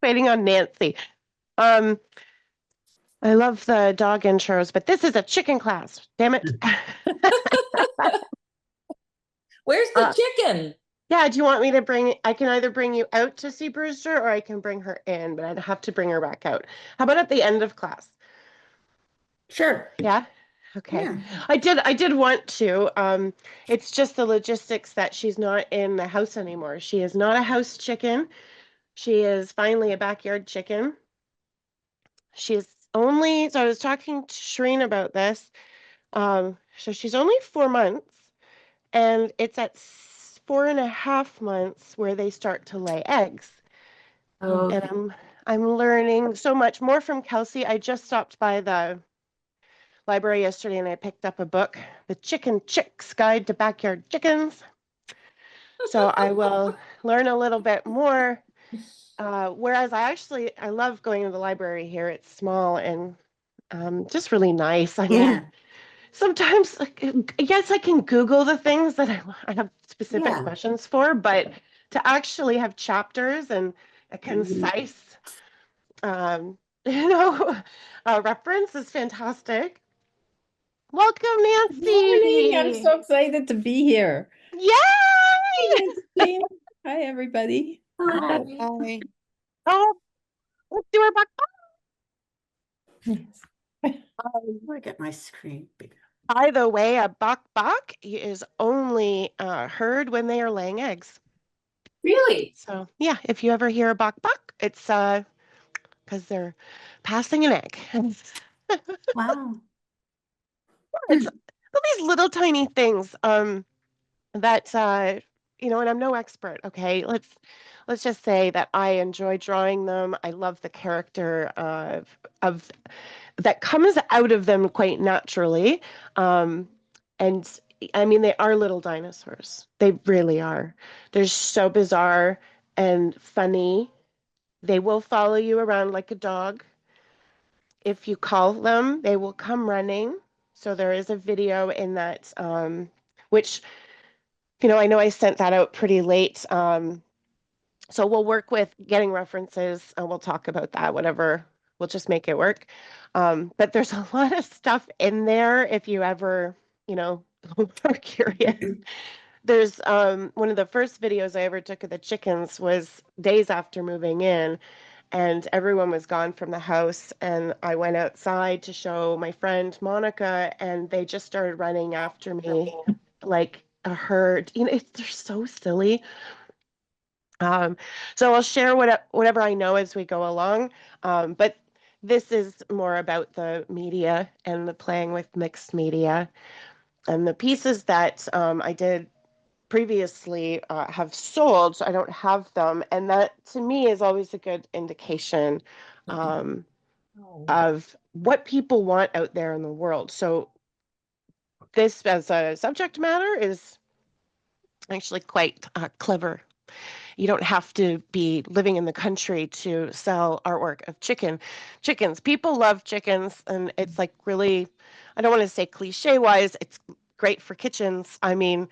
Waiting on Nancy. Um, I love the dog intros, but this is a chicken class. Damn it. Where's the Uh, chicken? yeah, do you want me to I can either bring you out to see Brewster or I can bring her in, but I'd have to bring her back out. How about at the end of class? Sure. Yeah. Okay. Yeah. I did want to. It's just the logistics that she's not in the house anymore. She is not a house chicken. She is finally a backyard chicken. She's only, so I was talking to Shireen about this. So she's only 4 months, and it's at 4.5 months where they start to lay eggs. And Okay. I'm learning so much more from Kelsey. I just stopped by the library yesterday and I picked up a book, The Chicken Chick's Guide to Backyard Chickens. So I will learn a little bit more. Whereas I love going to the library here. It's small and just really nice. I mean, Yeah. sometimes, like, yes, I can Google the things that I have specific Yeah. questions for, but to actually have chapters and a Mhm. concise, um, you know, reference is fantastic. Welcome, Good morning. I'm Nancy. so excited to be here. Yay! Hi, Nancy. Hi, everybody. Hi. Hi. Oh, let's do our back. Yes. Um, I get my screen bigger. by the way, a bok bok is only heard when they are laying eggs. Really? So yeah, if you ever hear a bok bok, it's because they're passing an egg. Wow. It's all these little tiny things that and I'm no expert, okay? Let's just say that I enjoy drawing them. I love the character of that comes out of them quite naturally. Um, and I mean, they are little dinosaurs. They really are. They're so bizarre and funny. They will follow you around like a dog. If you call them, they will come running. So there is a video in that, which, I know I sent that out pretty late. So we'll work with getting references and we'll talk about that, whatever. We'll just make it work. But there's a lot of stuff in there if you ever, you know, are curious. There's one of the first videos I ever took of the chickens was days after moving in, and everyone was gone from the house. And I went outside to show my friend Monica, and they just started running after me like a herd. They're so silly. Um, so I'll share whatever I know as we go along. But this is more about the media and the playing with mixed media. And the pieces that I did previously have sold, so I don't have them. And that to me is always a good indication um, Oh. of what people want out there in the world. So this as a subject matter is actually quite clever. You don't have to be living in the country to sell artwork of chickens. People love chickens, and it's like really, I don't want to say cliche wise, it's great for kitchens. I mean,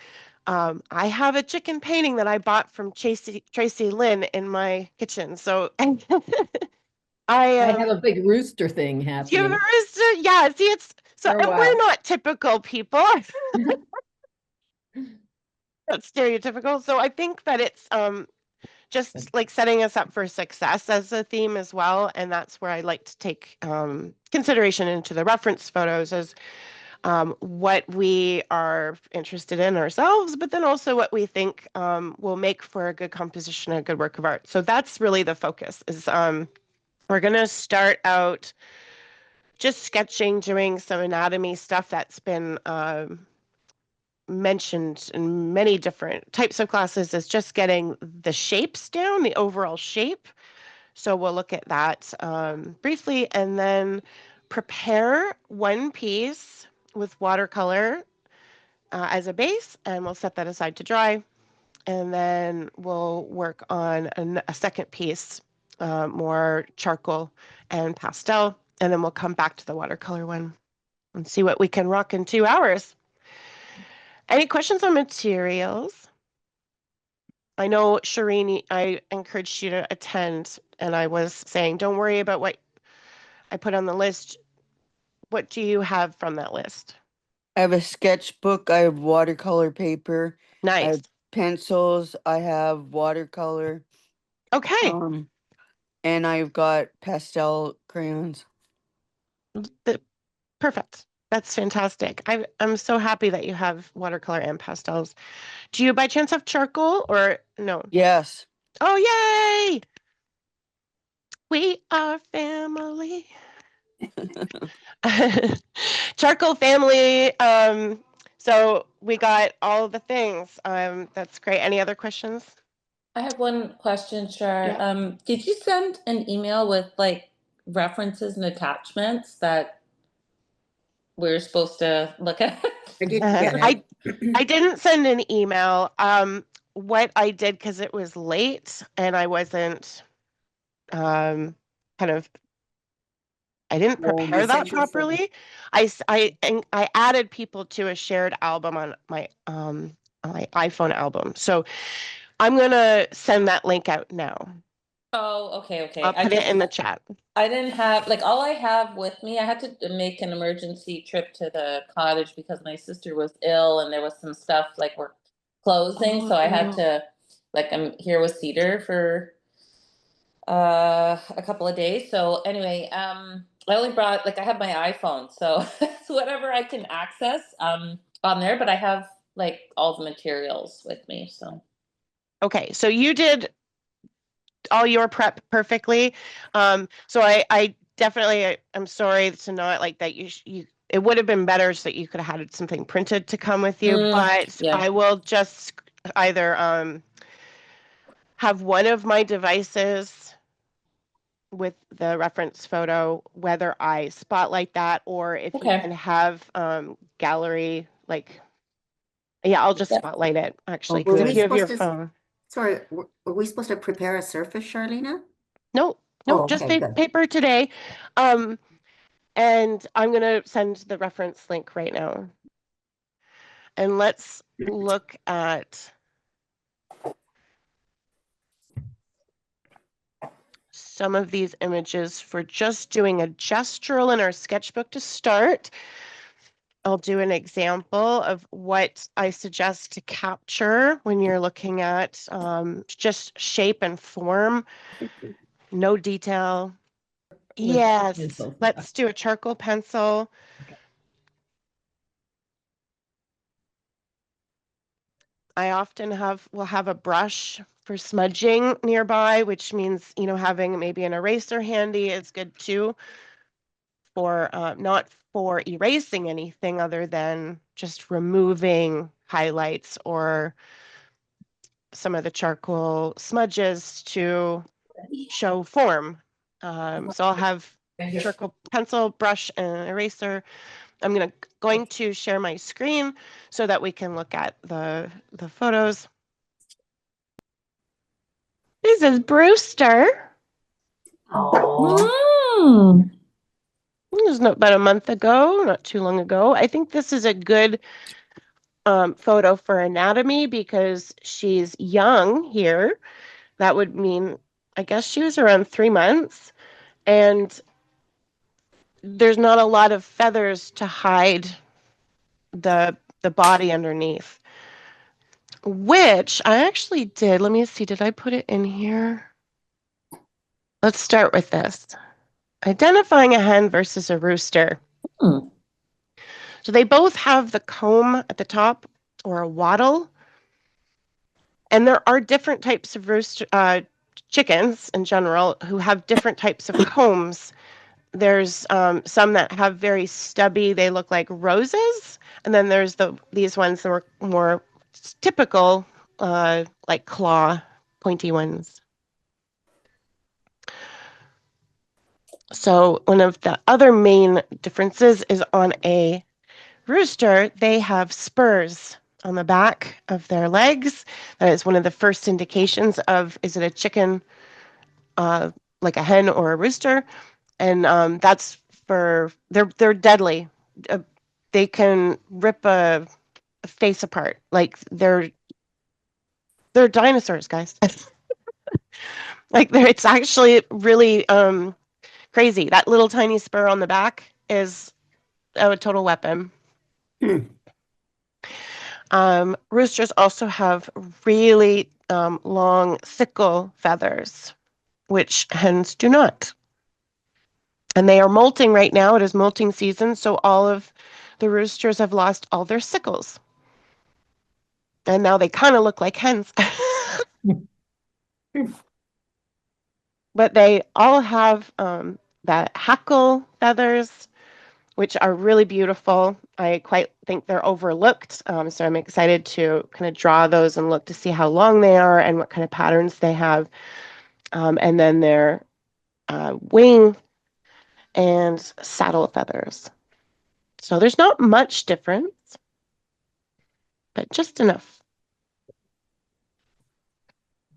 I have a chicken painting that I bought from Tracy Lynn in my kitchen. So I I have a big rooster thing do you have a happening. rooster? Yeah, see, it's so, For a and we're while. not typical people. That's stereotypical. So I think that it's just like setting us up for success as a theme as well. And that's where I like to take consideration into the reference photos as what we are interested in ourselves, but then also what we think will make for a good composition, a good work of art. So that's really the focus is we're going to start out just sketching, doing some anatomy stuff that's been mentioned in many different types of classes is just getting the shapes down, the overall shape. So we'll look at that briefly and then prepare one piece with watercolor as a base, and we'll set that aside to dry. And then we'll work on a second piece, more charcoal and pastel. And then we'll come back to the watercolor one and see what we can rock in 2 hours. Any questions on materials? I know, Shireen, I encouraged you to attend, and I was saying, don't worry about what I put on the list. What do you have from that list? I have a sketchbook, I have watercolor paper, I Nice. have pencils, I have watercolor, Okay. um, and I've got pastel crayons. The, perfect. That's fantastic. I'm so happy that you have watercolor and pastels. Do you by chance have charcoal or no? Yes. Oh, yay! We are family. Charcoal family. So we got all the things. That's great. Any other questions? I have one question, Shar. Yeah. Did you send an email with like references and attachments that we're supposed to look at? I didn't get I it. didn't send an email. What I did because it was late and I wasn't kind of I didn't Oh, you prepare that sent it for me. properly. And I added people to a shared album on my iPhone album. So I'm gonna send that link out now. Oh, okay, okay. I'll put it in the chat. I didn't have like all I have with me. I had to make an emergency trip to the cottage because my sister was ill and there was some stuff like we're closing, Oh so I had no. to like I'm here with Cedar for a couple of days. So anyway, I only brought like I have my iPhone, so it's whatever I can access on there, but I have like all the materials with me, so Okay, so you did all your prep perfectly. So I definitely I'm sorry to not like that you it would have been better so that you could have had something printed to come with you, but yeah. I will just either have one of my devices with the reference photo, whether I spotlight that or if you Okay. can have gallery like yeah, I'll just Yeah. spotlight it Oh, actually were because we if you have your supposed to, phone. sorry, were we supposed to prepare a surface, Charlena? No, no, Oh, just okay, good. paper today. Um, And I'm going to send the reference link right now. And let's look at some of these images for just doing a gestural in our sketchbook to start. I'll do an example of what I suggest to capture when you're looking at just shape and form, no detail. With Yes, pencils. let's do a charcoal pencil. I often will have a brush for smudging nearby, which means, having maybe an eraser handy is good too for not for erasing anything other than just removing highlights or some of the charcoal smudges to show form. So I'll have charcoal pencil, brush, and eraser. I'm going to share my screen so that we can look at the photos. This is Brewster. Oh, It was not about a month ago, not too long ago. I think this is a good photo for anatomy because she's young here. That would mean, I guess she was around 3 months, and there's not a lot of feathers to hide the body underneath, which I actually did. Let me see, did I put it in here? Let's start with this. Identifying a hen versus a rooster. Hmm. So they both have the comb at the top or a wattle. And there are different types of chickens in general who have different types of combs. There's some that have very stubby, they look like roses. And then there's these ones that are more typical, like claw, pointy ones. So one of the other main differences is on a rooster, they have spurs on the back of their legs. That is one of the first indications of is it a chicken, uh, like a hen or a rooster, and that's they're deadly. Uh, they can rip a face apart. Like They're dinosaurs, guys. Like it's actually really crazy. That little tiny spur on the back is a total weapon. Hmm. Roosters also have really long sickle feathers, which hens do not. And they are molting right now. It is molting season, so all of the roosters have lost all their sickles. And now they kind of look like hens. But they all have the hackle feathers, which are really beautiful. I quite think they're overlooked. So I'm excited to kind of draw those and look to see how long they are and what kind of patterns they have. And then their wing and saddle feathers. So there's not much difference, but just enough.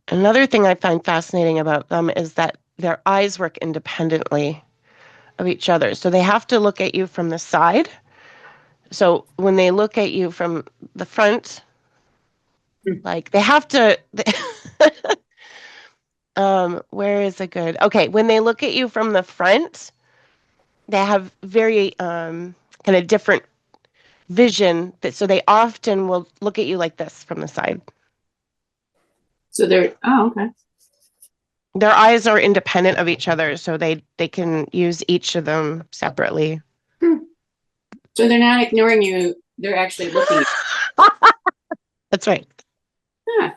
Another thing I find fascinating about them is that their eyes work independently of each other. So they have to look at you from the side. So when they look at you from the front, like they have to, where is it good? Okay, when they look at you from the front, they have very kind of different vision. So they often will look at you like this from the side. So they're, oh, okay. Their eyes are independent of each other, so they can use each of them separately. So they're not ignoring you, they're actually looking at That's right. you. Huh.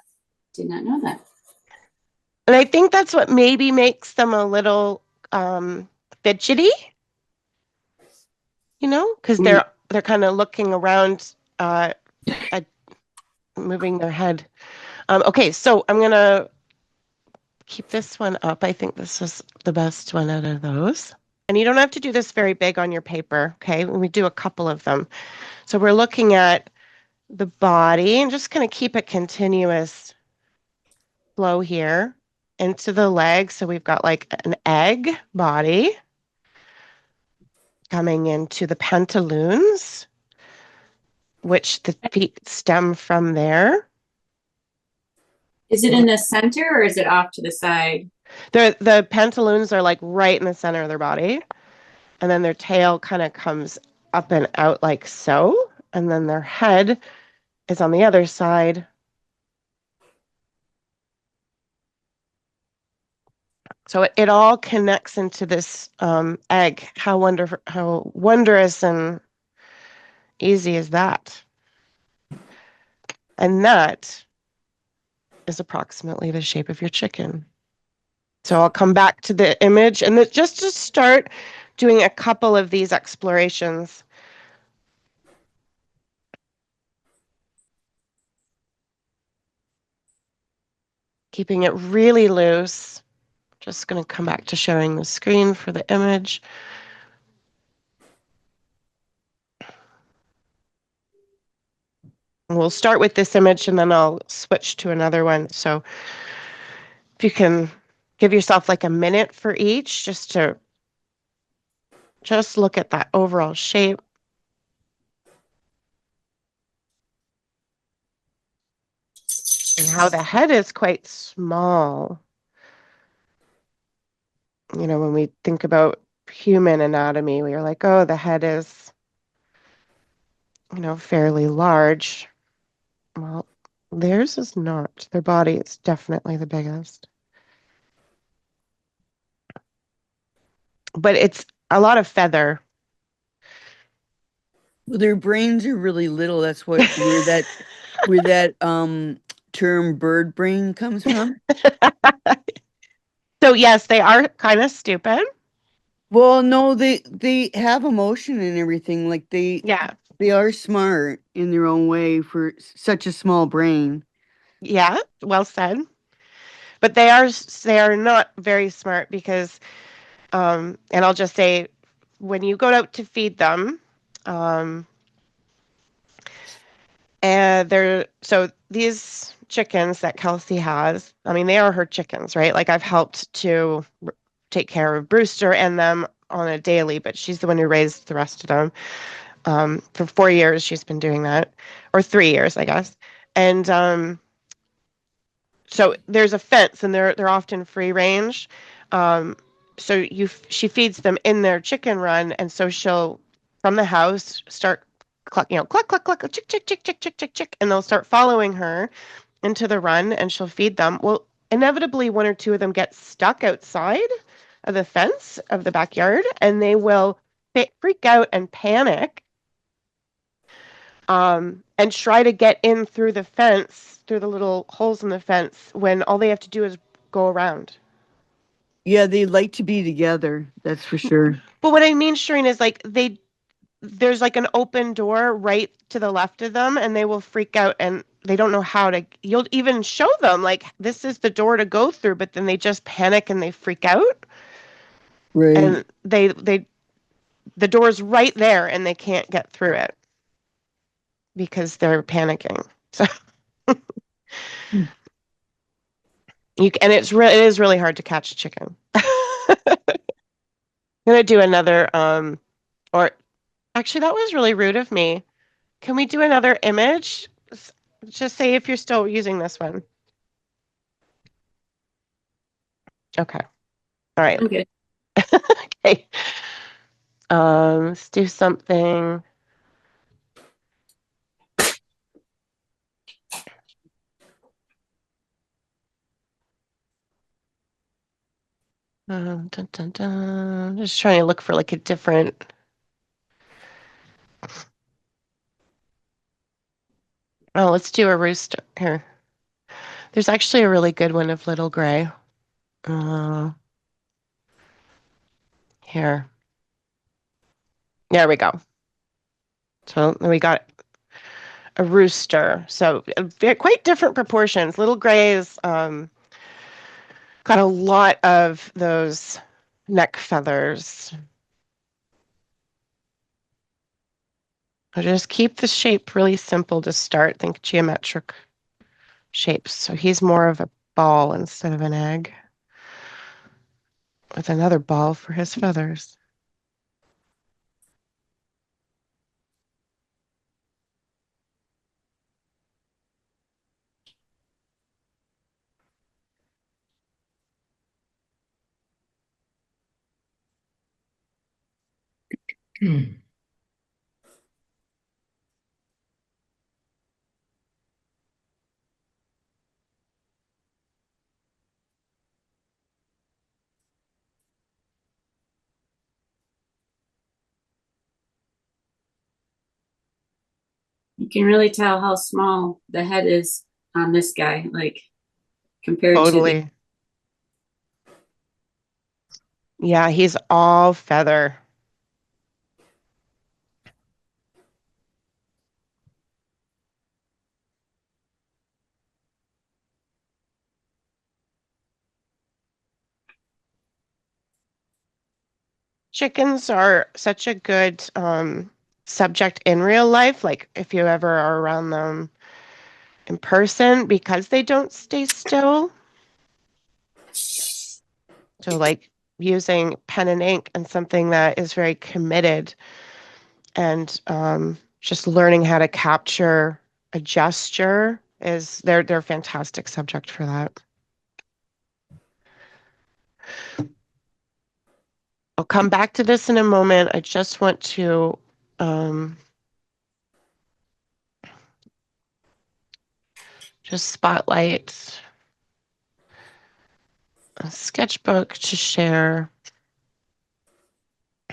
Did not know that. And I think that's what maybe makes them a little fidgety, because they're kind of looking around, at moving their head. Okay, so I'm gonna keep this one up. I think this is the best one out of those. And you don't have to do this very big on your paper, okay? When we do a couple of them. So we're looking at the body and just kind of keep a continuous flow here into the leg. So we've got like an egg body coming into the pantaloons, which the feet stem from there. Is it in the center or is it off to the side? The pantaloons are like right in the center of their body. And then their tail kind of comes up and out like so. And then their head is on the other side. So it all connects into this egg. How wonderful, how wondrous and easy is that? And that is approximately the shape of your chicken. So I'll come back to the image and just to start doing a couple of these explorations. Keeping it really loose. Just going to come back to sharing the screen for the image. We'll start with this image and then I'll switch to another one. So if you can give yourself like a minute for each, just to look at that overall shape. And how the head is quite small. When we think about human anatomy, we are like, oh, the head is, fairly large. Well, theirs is not. Their body is definitely the biggest. But it's a lot of feather. Well, their brains are really little. That's where that term bird brain comes from. So yes, they are kind of stupid. Well, no, they have emotion and everything. Like Yeah. they are smart in their own way for such a small brain. Yeah, well said. But they are not very smart because and I'll just say when you go out to feed them, and so these chickens that Kelsey has, I mean, they are her chickens, right? Like I've helped to take care of Brewster and them on a daily, but she's the one who raised the rest of them. For 4 years, she's been doing that, or 3 years, I guess. And So there's a fence, and they're often free range. Um, so she feeds them in their chicken run, and so she'll from the house start cluck, cluck cluck cluck, chick chick chick chick chick chick chick, and they'll start following her into the run, and she'll feed them. Well, inevitably, one or two of them get stuck outside of the fence of the backyard, and they will freak out and panic, and try to get in through the fence, through the little holes in the fence, when all they have to do is go around. Yeah, they like to be together, that's for sure. But what I mean, Shireen, is like there's like an open door right to the left of them, and they will freak out, and they don't know how to. You'll even show them like this is the door to go through, but then they just panic and they freak out, Right. and the door's right there, and they can't get through it because they're panicking. So and it is really hard to catch chicken. I'm gonna do another or actually that was really rude of me. Can we do another image? Just say if you're still using this one. Okay. All right. Okay. Okay. Let's do something. Dun, dun, dun. Just trying to look for like a different. Oh, let's do a rooster here. There's actually a really good one of Little Gray. Uh, Here. There we go. So we got a rooster. So quite different proportions. Little Gray is got a lot of those neck feathers. I'll just keep the shape really simple to start. Think geometric shapes. So he's more of a ball instead of an egg, with another ball for his feathers. You can really tell how small the head is on this guy, like compared to the. Totally. Yeah, he's all feather. Chickens are such a good subject in real life. Like if you ever are around them in person, because they don't stay still. So like using pen and ink and something that is very committed, and just learning how to capture a gesture is they're a fantastic subject for that. I'll come back to this in a moment. I just want to just spotlight a sketchbook to share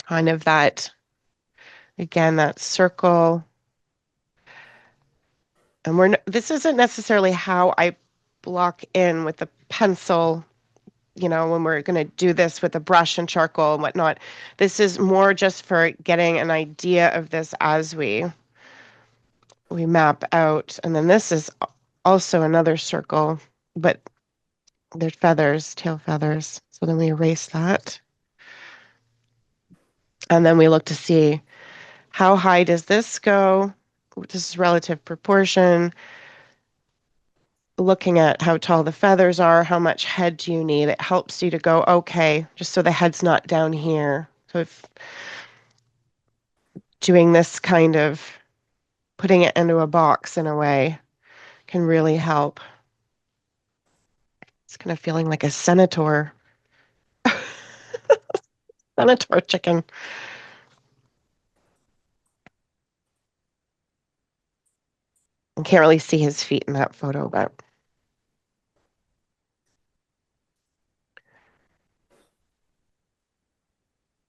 kind of that, again, that circle. And this isn't necessarily how I block in with the pencil, when we're going to do this with a brush and charcoal and whatnot. This is more just for getting an idea of this as we map out. And then this is also another circle, but they're feathers, tail feathers. So then we erase that. And then we look to see how high does this go? This is relative proportion. Looking at how tall the feathers are, how much head do you need? It helps you to go, okay, just so the head's not down here. So if doing this kind of putting it into a box in a way can really help. It's kind of feeling like a senator. Senator chicken. I can't really see his feet in that photo, but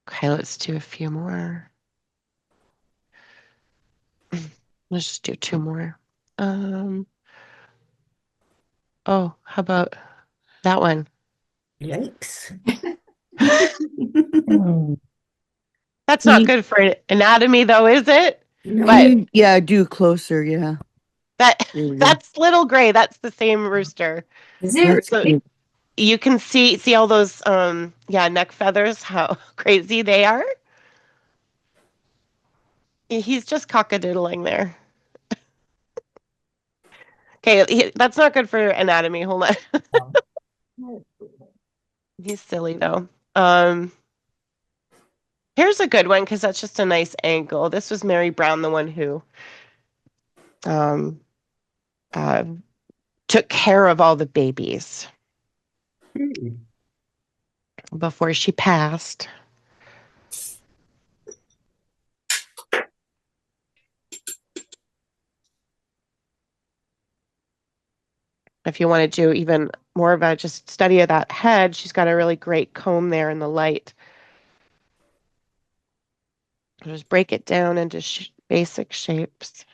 okay, let's do a few more. Let's just do 2 more. Oh, how about that one? Yikes. That's Can not you, good for anatomy though, is it? can But No. you, yeah, do closer, yeah. that There we go. that's little gray. That's the same rooster. Is there? Very So cute. you can see all those yeah, neck feathers, how crazy they are. He's just cockadoodling there. Okay, that's not good for anatomy. Hold on. He's silly though. Um, Here's a good one because that's just a nice angle. This was Mary Brown, the one who um, uh, took care of all the babies Hmm. before she passed. If you want to do even more of a just study of that head, she's got a really great comb there in the light. Just break it down into basic shapes.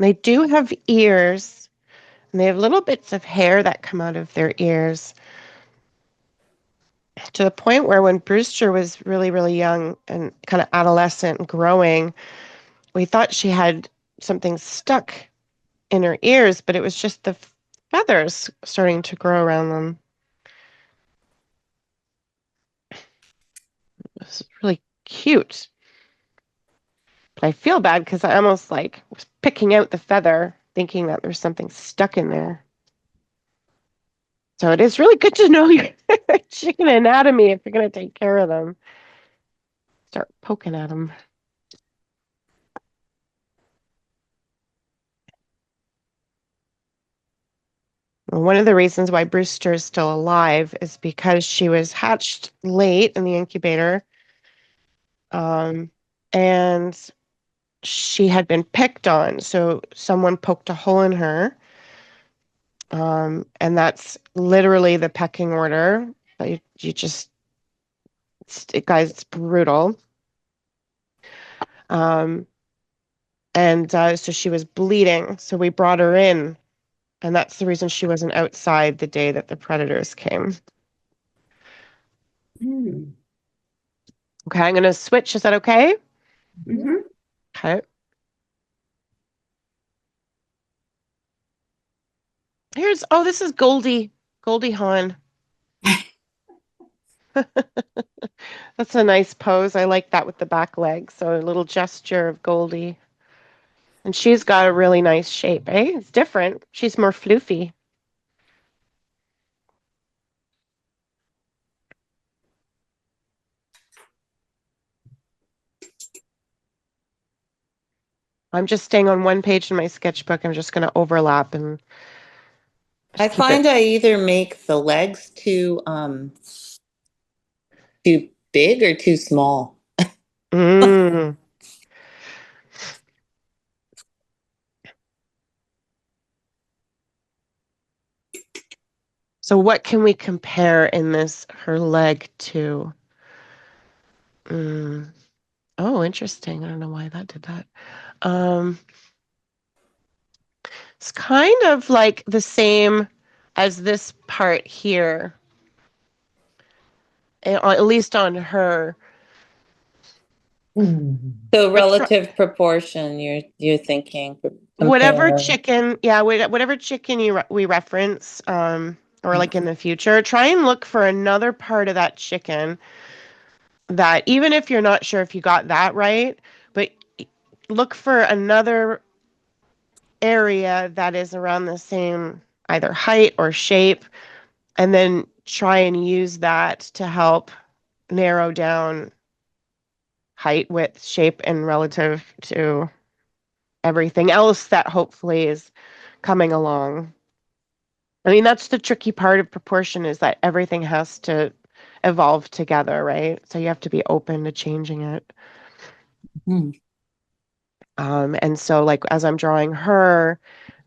They do have ears, and they have little bits of hair that come out of their ears, to the point where when Brewster was really, really young and kind of adolescent and growing, we thought she had something stuck in her ears, but it was just the feathers starting to grow around them. It's really cute. But I feel bad because I almost like was picking out the feather, thinking that there's something stuck in there. So it is really good to know your chicken anatomy if you're going to take care of them. Start poking at them. One of the reasons why Brewster is still alive is because she was hatched late in the incubator, um, and she had been picked on. So someone poked a hole in her, and that's literally the pecking order. You just, guys, it's brutal. Um, and so she was bleeding. So we brought her in, and that's the reason she wasn't outside the day that the predators came. Hmm. Okay, I'm going to switch. Is that okay? Mhm. Okay. Oh, this is Goldie Hawn. That's a nice pose. I like that with the back leg. So a little gesture of Goldie. And she's got a really nice shape, eh? It's different. She's more floofy. I'm just staying on one page in my sketchbook. I'm just going to overlap and I just keep it. find I either make the legs too big or too small. Mm. So what can we compare in this, her leg to? Mm. Oh, interesting. I don't know why that did that. Um, it's kind of like the same as this part here, at least on her. So But relative proportion, you're thinking whatever compare. chicken, yeah, whatever chicken we reference, or like in the future, try and look for another part of that chicken that, even if you're not sure if you got that right, but look for another area that is around the same either height or shape, and then try and use that to help narrow down height, width, shape, and relative to everything else that hopefully is coming along. I mean, that's the tricky part of proportion, is that everything has to evolve together, right? So you have to be open to changing it. Hmm. And so, like, as I'm drawing her,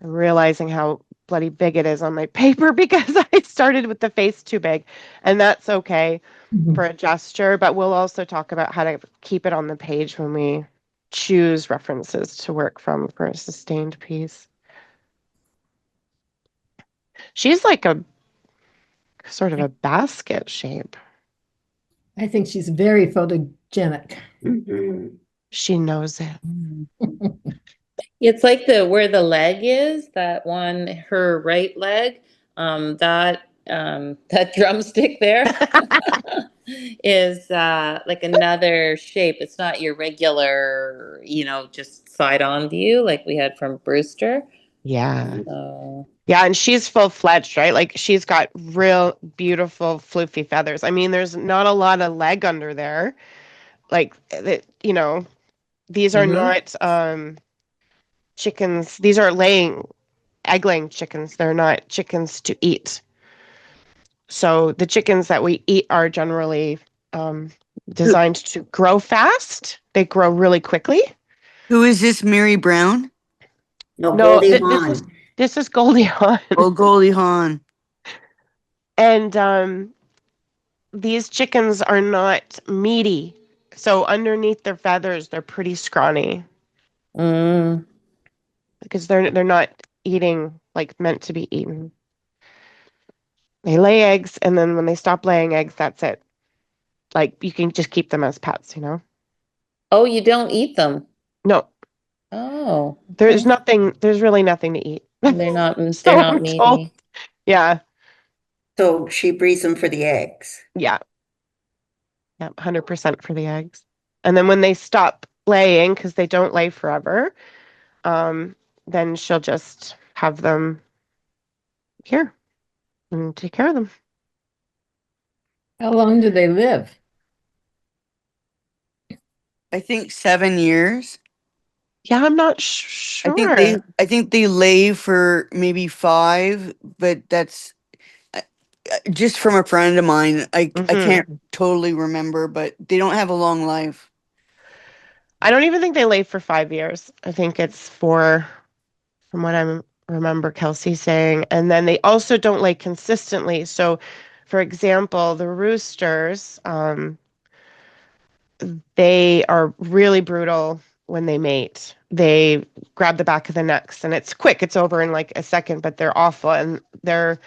I'm realizing how bloody big it is on my paper because I started with the face too big, and that's okay for a gesture, but we'll also talk about how to keep it on the page when we choose references to work from for a sustained piece. She's like a sort of a basket shape. I think she's very photogenic. Mhm. She knows it. It's like the where the leg is, that one, her right leg, that drumstick there is like another shape. It's not your regular, just side on view like we had from Brewster. Yeah. So Yeah, and she's full-fledged, right? Like, she's got real beautiful floofy feathers. I mean, there's not a lot of leg under there. Like, these are not chickens. These are egg-laying chickens. They're not chickens to eat. So the chickens that we eat are generally um, Who, designed to grow fast. They grow really quickly. who is this, Mary Brown? No, No, Goldie this is Hawn. Goldie Hawn. Oh, Goldie Hawn. And these chickens are not meaty. So underneath their feathers, they're pretty scrawny mm. because they're not eating like meant to be eaten. They lay eggs, and then when they stop laying eggs, that's it. Like, you can just keep them as pets, Oh, you don't eat them. No, Oh, there's okay. nothing. There's really nothing to eat. They're not they're So not I'm told. meaty. Yeah, So she breeds them for the eggs. yeah, yeah, 100% for the eggs. And then when they stop laying, because they don't lay forever, then she'll just have them here and take care of them. How long do they live? I think 7 years. Yeah, I'm not sure. I think they lay for maybe 5, but that's uh, just from a friend of mine. I Hmm. can't totally remember, but they don't have a long life. I don't even think they lay for 5 years. I think it's 4, from what I remember Kelsey saying. And then they also don't lay consistently. So, for example, the roosters, they are really brutal when they mate. They grab the back of the necks, and it's quick. It's over in like a second, but they're awful, and their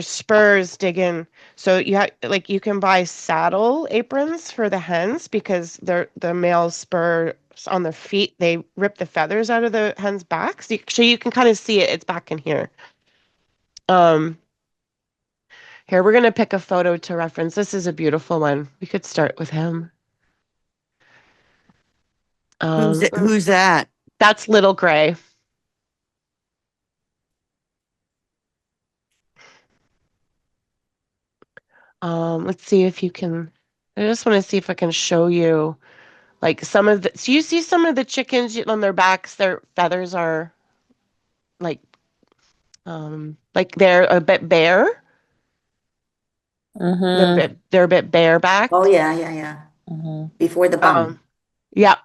spurs dig in. So you can buy saddle aprons for the hens because the male spurs on the feet, they rip the feathers out of the hen's backs. So you can kind of see it. It's back in here. Um, Here we're gonna pick a photo to reference. This is a beautiful one. We could start with him. Um, Who's that? that's Little Gray. Let's see if you can. I just want to see if I can show you like some of the. So you see some of the chickens on their backs, their feathers are like they're a bit bare. Mm-hmm. They're a bit bare Oh, backed. yeah, yeah, yeah. Mm-hmm. Before the bum. Yeah,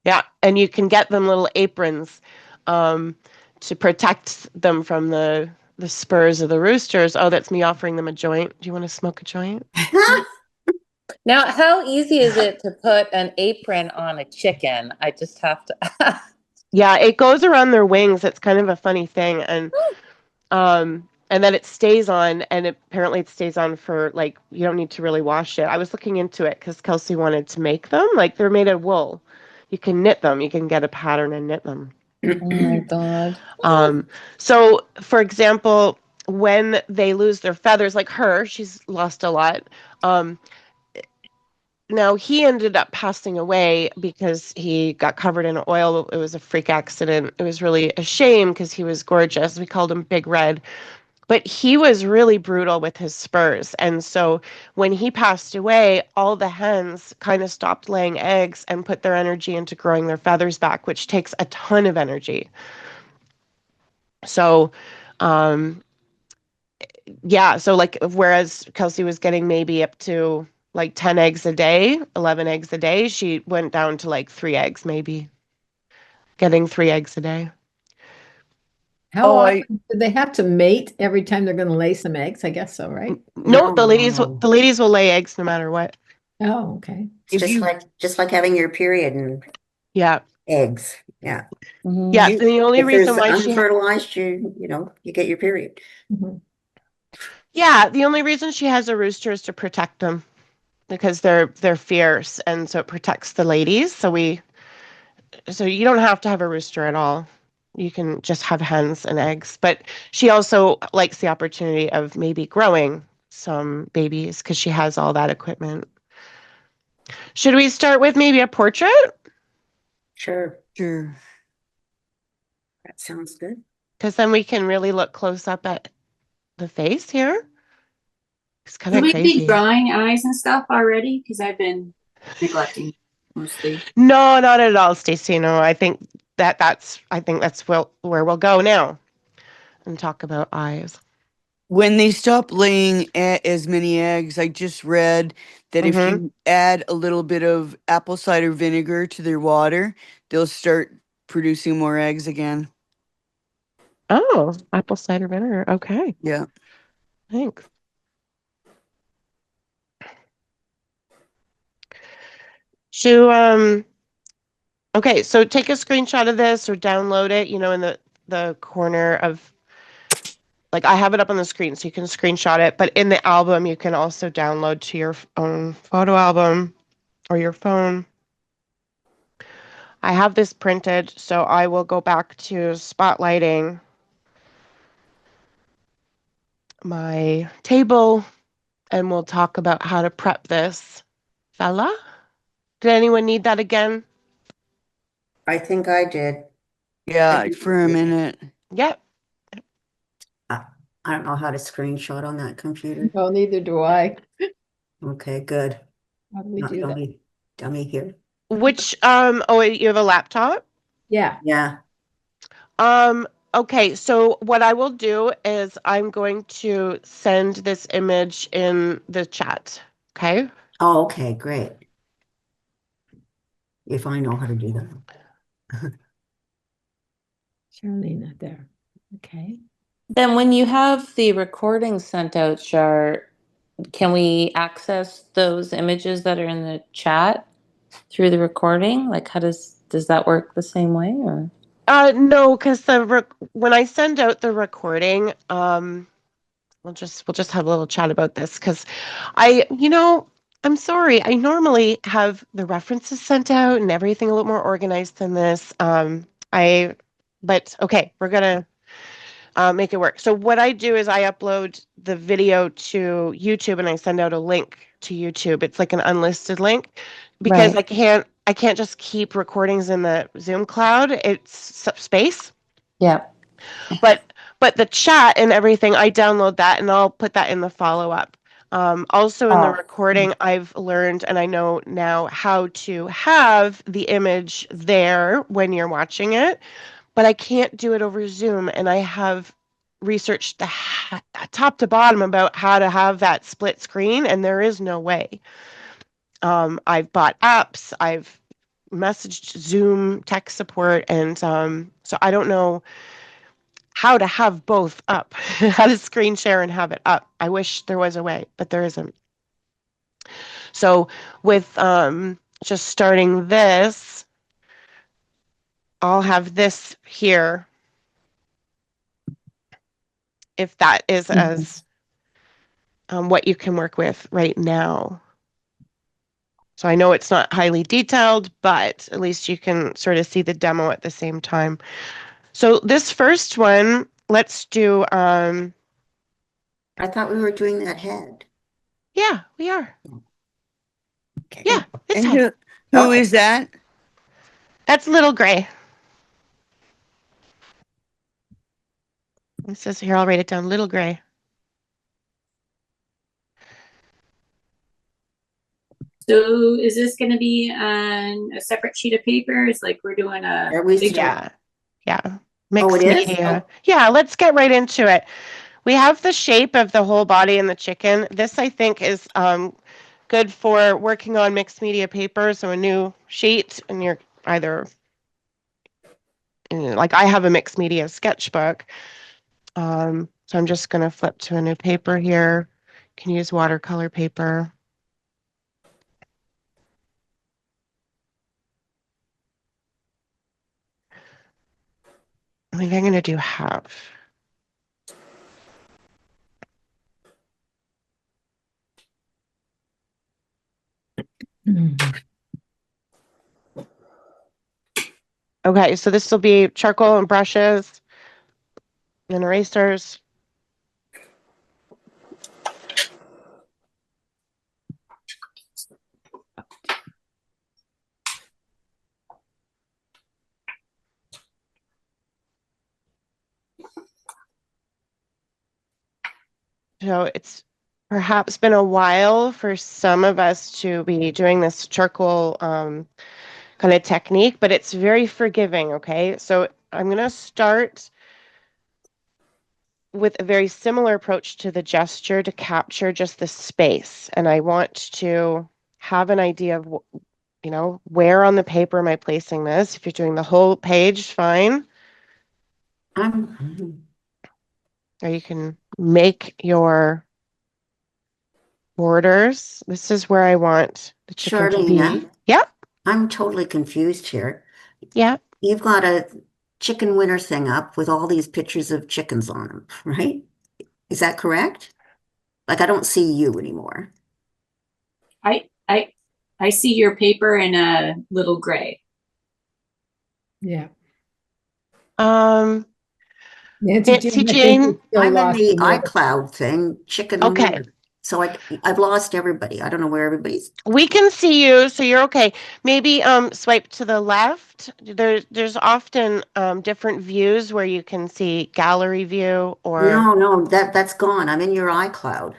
yeah, and you can get them little aprons, um, to protect them from the spurs of the roosters. Oh, that's me offering them a joint. Do you want to smoke a joint? Now, how easy is it to put an apron on a chicken? I just have to ask. Yeah, it goes around their wings. It's kind of a funny thing, and then it stays on, and apparently it stays on for like you don't need to really wash it. I was looking into it because Kelsey wanted to make them. Like, they're made of wool. You can knit them. You can get a pattern and knit them. Oh my God. Um, so, for example, when they lose their feathers, like her, she's lost a lot. Um, Now he ended up passing away because he got covered in oil. It was a freak accident. It was really a shame because he was gorgeous. We called him Big Red. But he was really brutal with his spurs. And so when he passed away, all the hens kind of stopped laying eggs and put their energy into growing their feathers back, which takes a ton of energy. So, um, yeah, so like whereas Kelsey was getting maybe up to like 10 eggs a day, 11 eggs a day, she went down to like 3 eggs maybe, getting 3 eggs a day. How Oh, I often do they have to mate every time they're going to lay some eggs? I guess so, right? No, the ladies No, the ladies will lay eggs no matter what. Oh, okay. it's if you just like having your period and Yeah. eggs. Yeah. Mhm. Yeah, you and the only If there's reason why she unfertilized, you get your period. Mhm. Yeah, the only reason she has a rooster is to protect them because they're fierce and so it protects the ladies. So you don't have to have a rooster at all. You can just have hens and eggs. But she also likes the opportunity of maybe growing some babies because she has all that equipment. Should we start with maybe a portrait? Sure. sure. That sounds good. Because then we can really look close up at the face here. It's kind Should of we be crazy. drawing eyes and stuff already? Because I've been neglecting mostly. No, not at all, Stacey. No, I think that's where we'll go now and talk about eyes. When they stop laying as many eggs, I just read that if Mm-hmm. you add a little bit of apple cider vinegar to their water, they'll start producing more eggs again. Oh, apple cider vinegar. Okay, Yeah. thanks. So, okay, so take a screenshot of this or download it, in the corner of like I have it up on the screen so you can screenshot it, but in the album you can also download to your own photo album or your phone. I have this printed, so I will go back to spotlighting my table and we'll talk about how to prep this fella. Did anyone need that again? I think I did. I Yeah, think for a minute. Yep. I, I don't know how to screenshot on that computer. Well, neither do I. Okay, good. How do we Not do that? dummy here. Which oh wait, you have a laptop? Yeah. Yeah. Um, okay, so what I will do is I'm going to send this image in the chat. Okay? Oh, okay, great. If I know how to do that. Charlene there. Okay. Then when you have the recording sent out, Char, can we access those images that are in the chat through the recording? Like does that work the same way or? No, because when I send out the recording, we'll just have a little chat about this because I'm sorry. I normally have the references sent out and everything a little more organized than this. But okay, we're gonna make it work. So what I do is I upload the video to YouTube and I send out a link to YouTube. It's like an unlisted link because Right. I can't just keep recordings in the Zoom cloud. It's space. Yeah. But the chat and everything, I download that and I'll put that in the follow up. Also in the Oh. recording, I've learned and I know now how to have the image there when you're watching it, but I can't do it over Zoom. And I have researched top to bottom about how to have that split screen, and there is no way. I've bought apps, I've messaged Zoom tech support, and so I don't know how to have both up, how to screen share and have it up. I wish there was a way, but there isn't. So with just starting this, I'll have this here if that is Mhm. as what you can work with right now. So I know it's not highly detailed, but at least you can sort of see the demo at the same time. So this first one, let's do I thought we were doing that head. Yeah, we are. Okay. Yeah, it's And head. who Okay. is that? That's Little Gray. It says here, I'll write it down, Little Gray. So is this gonna be on a separate sheet of paper? It's like we're doing a Are we big. Yeah, yeah. Oh, it Mixed is? media. Yeah, let's get right into it. We have the shape of the whole body in the chicken. This, I think, is good for working on mixed media paper. So a new sheet, and you're either, like I have a mixed media sketchbook. So I'm just going to flip to a new paper here. Can use watercolor paper. I think I'm going to do half. Okay, so this will be charcoal and brushes and erasers. So it's perhaps been a while for some of us to be doing this charcoal kind of technique, but it's very forgiving, okay? So I'm going to start with a very similar approach to the gesture to capture just the space. And I want to have an idea of, where on the paper am I placing this? If you're doing the whole page, fine. I'm Or you can make your borders. This is where I want the chicken to be. Charlene. Yep, I'm totally confused here. yep. You've got a chicken winner thing up with all these pictures of chickens on them, right? Is that correct? Like I don't see you anymore. I see your paper in a little gray. Yeah. Um, Nancy Nancy Jane, I think Jane. you're still I'm in lost the in your, iCloud thing, chicken Okay. winner. So I've lost everybody. I don't know where everybody's. We can see you, so you're okay. Maybe swipe to the left. There's often different views where you can see gallery view or No, that's gone. I'm in your iCloud.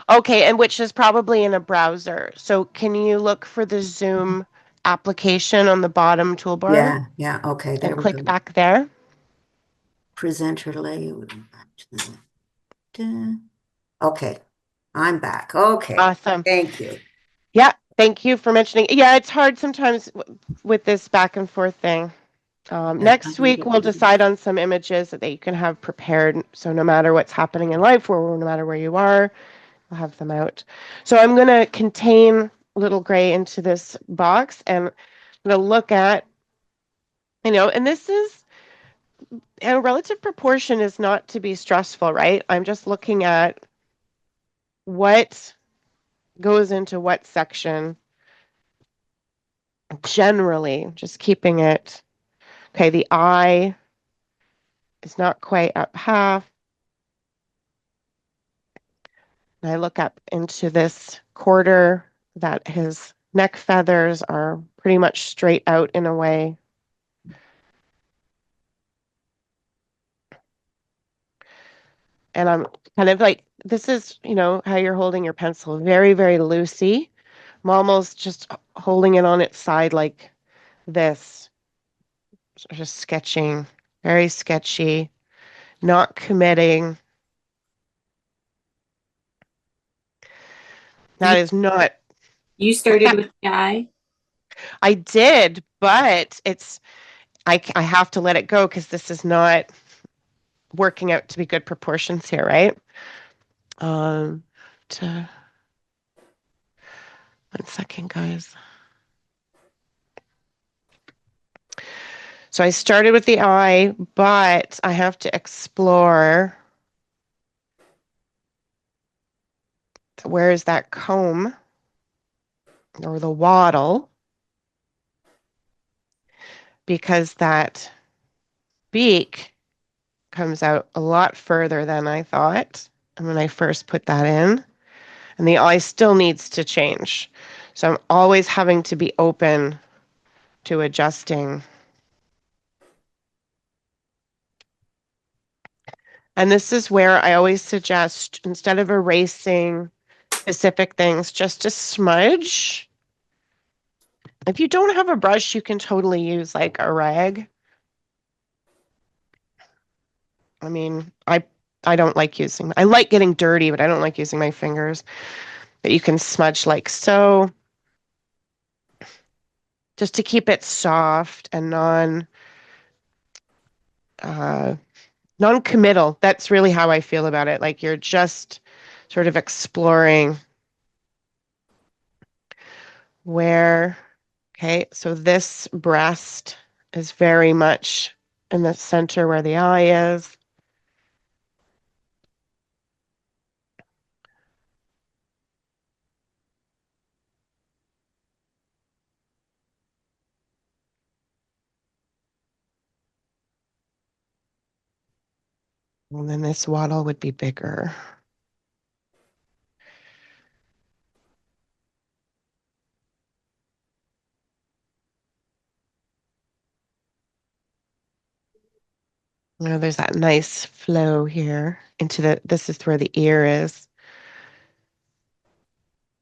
okay, and which is probably in a browser. So can you look for the Zoom application on the bottom toolbar Yeah. Okay, there and we click go. back there? Presenter layout. Okay, I'm back. Okay, Awesome. thank you. Yeah, thank you for mentioning. Yeah, it's hard sometimes with this back and forth thing. I'm Next gonna week, get we'll rid of decide on some images that you can have prepared. So no matter what's happening in life, or no matter where you are, I'll have them out. So I'm going to contain Little Gray into this box, and I'm going to look at, and this is, a relative proportion is not to be stressful, right? I'm just looking at what goes into what section generally, just keeping it. Okay, the eye is not quite up half. And I look up into this quarter that his neck feathers are pretty much straight out in a way. And I'm kind of like, this is, how you're holding your pencil, very, very loosey. I'm almost just holding it on its side like this, just sketching, very sketchy, not committing. That You is not, you what's started that? with the eye. I did, but I have to let it go because this is not working out to be good proportions here, right? Um, to 1 second, guys. So I started with the eye, but I have to explore where is that comb or the wattle, because that beak comes out a lot further than I thought. when I first put that in, and the eye still needs to change. So I'm always having to be open to adjusting. And this is where I always suggest, instead of erasing specific things, just to smudge. If you don't have a brush, you can totally use like a rag. I mean, I don't like using, I like getting dirty, but I don't like using my fingers. But you can smudge like so, just to keep it soft and uh, non-committal. That's really how I feel about it. Like you're just sort of exploring where, okay, so this breast is very much in the center where the eye is. And then this waddle would be bigger. You know, there's that nice flow here into this is where the ear is.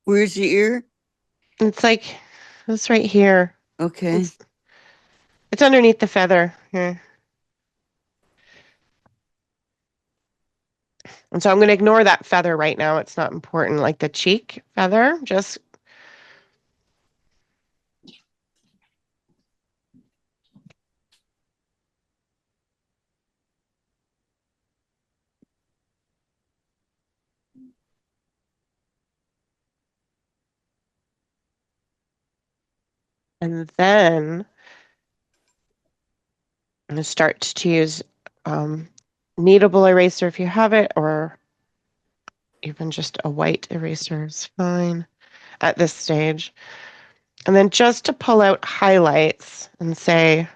Where's the ear? It's like, this right here. Okay. It's underneath the feather here. And so I'm going to ignore that feather right now. It's not important, like the cheek feather, just. And then I'm going to start to use kneadable eraser if you have it, or even just a white eraser is fine at this stage. And then just to pull out highlights and say,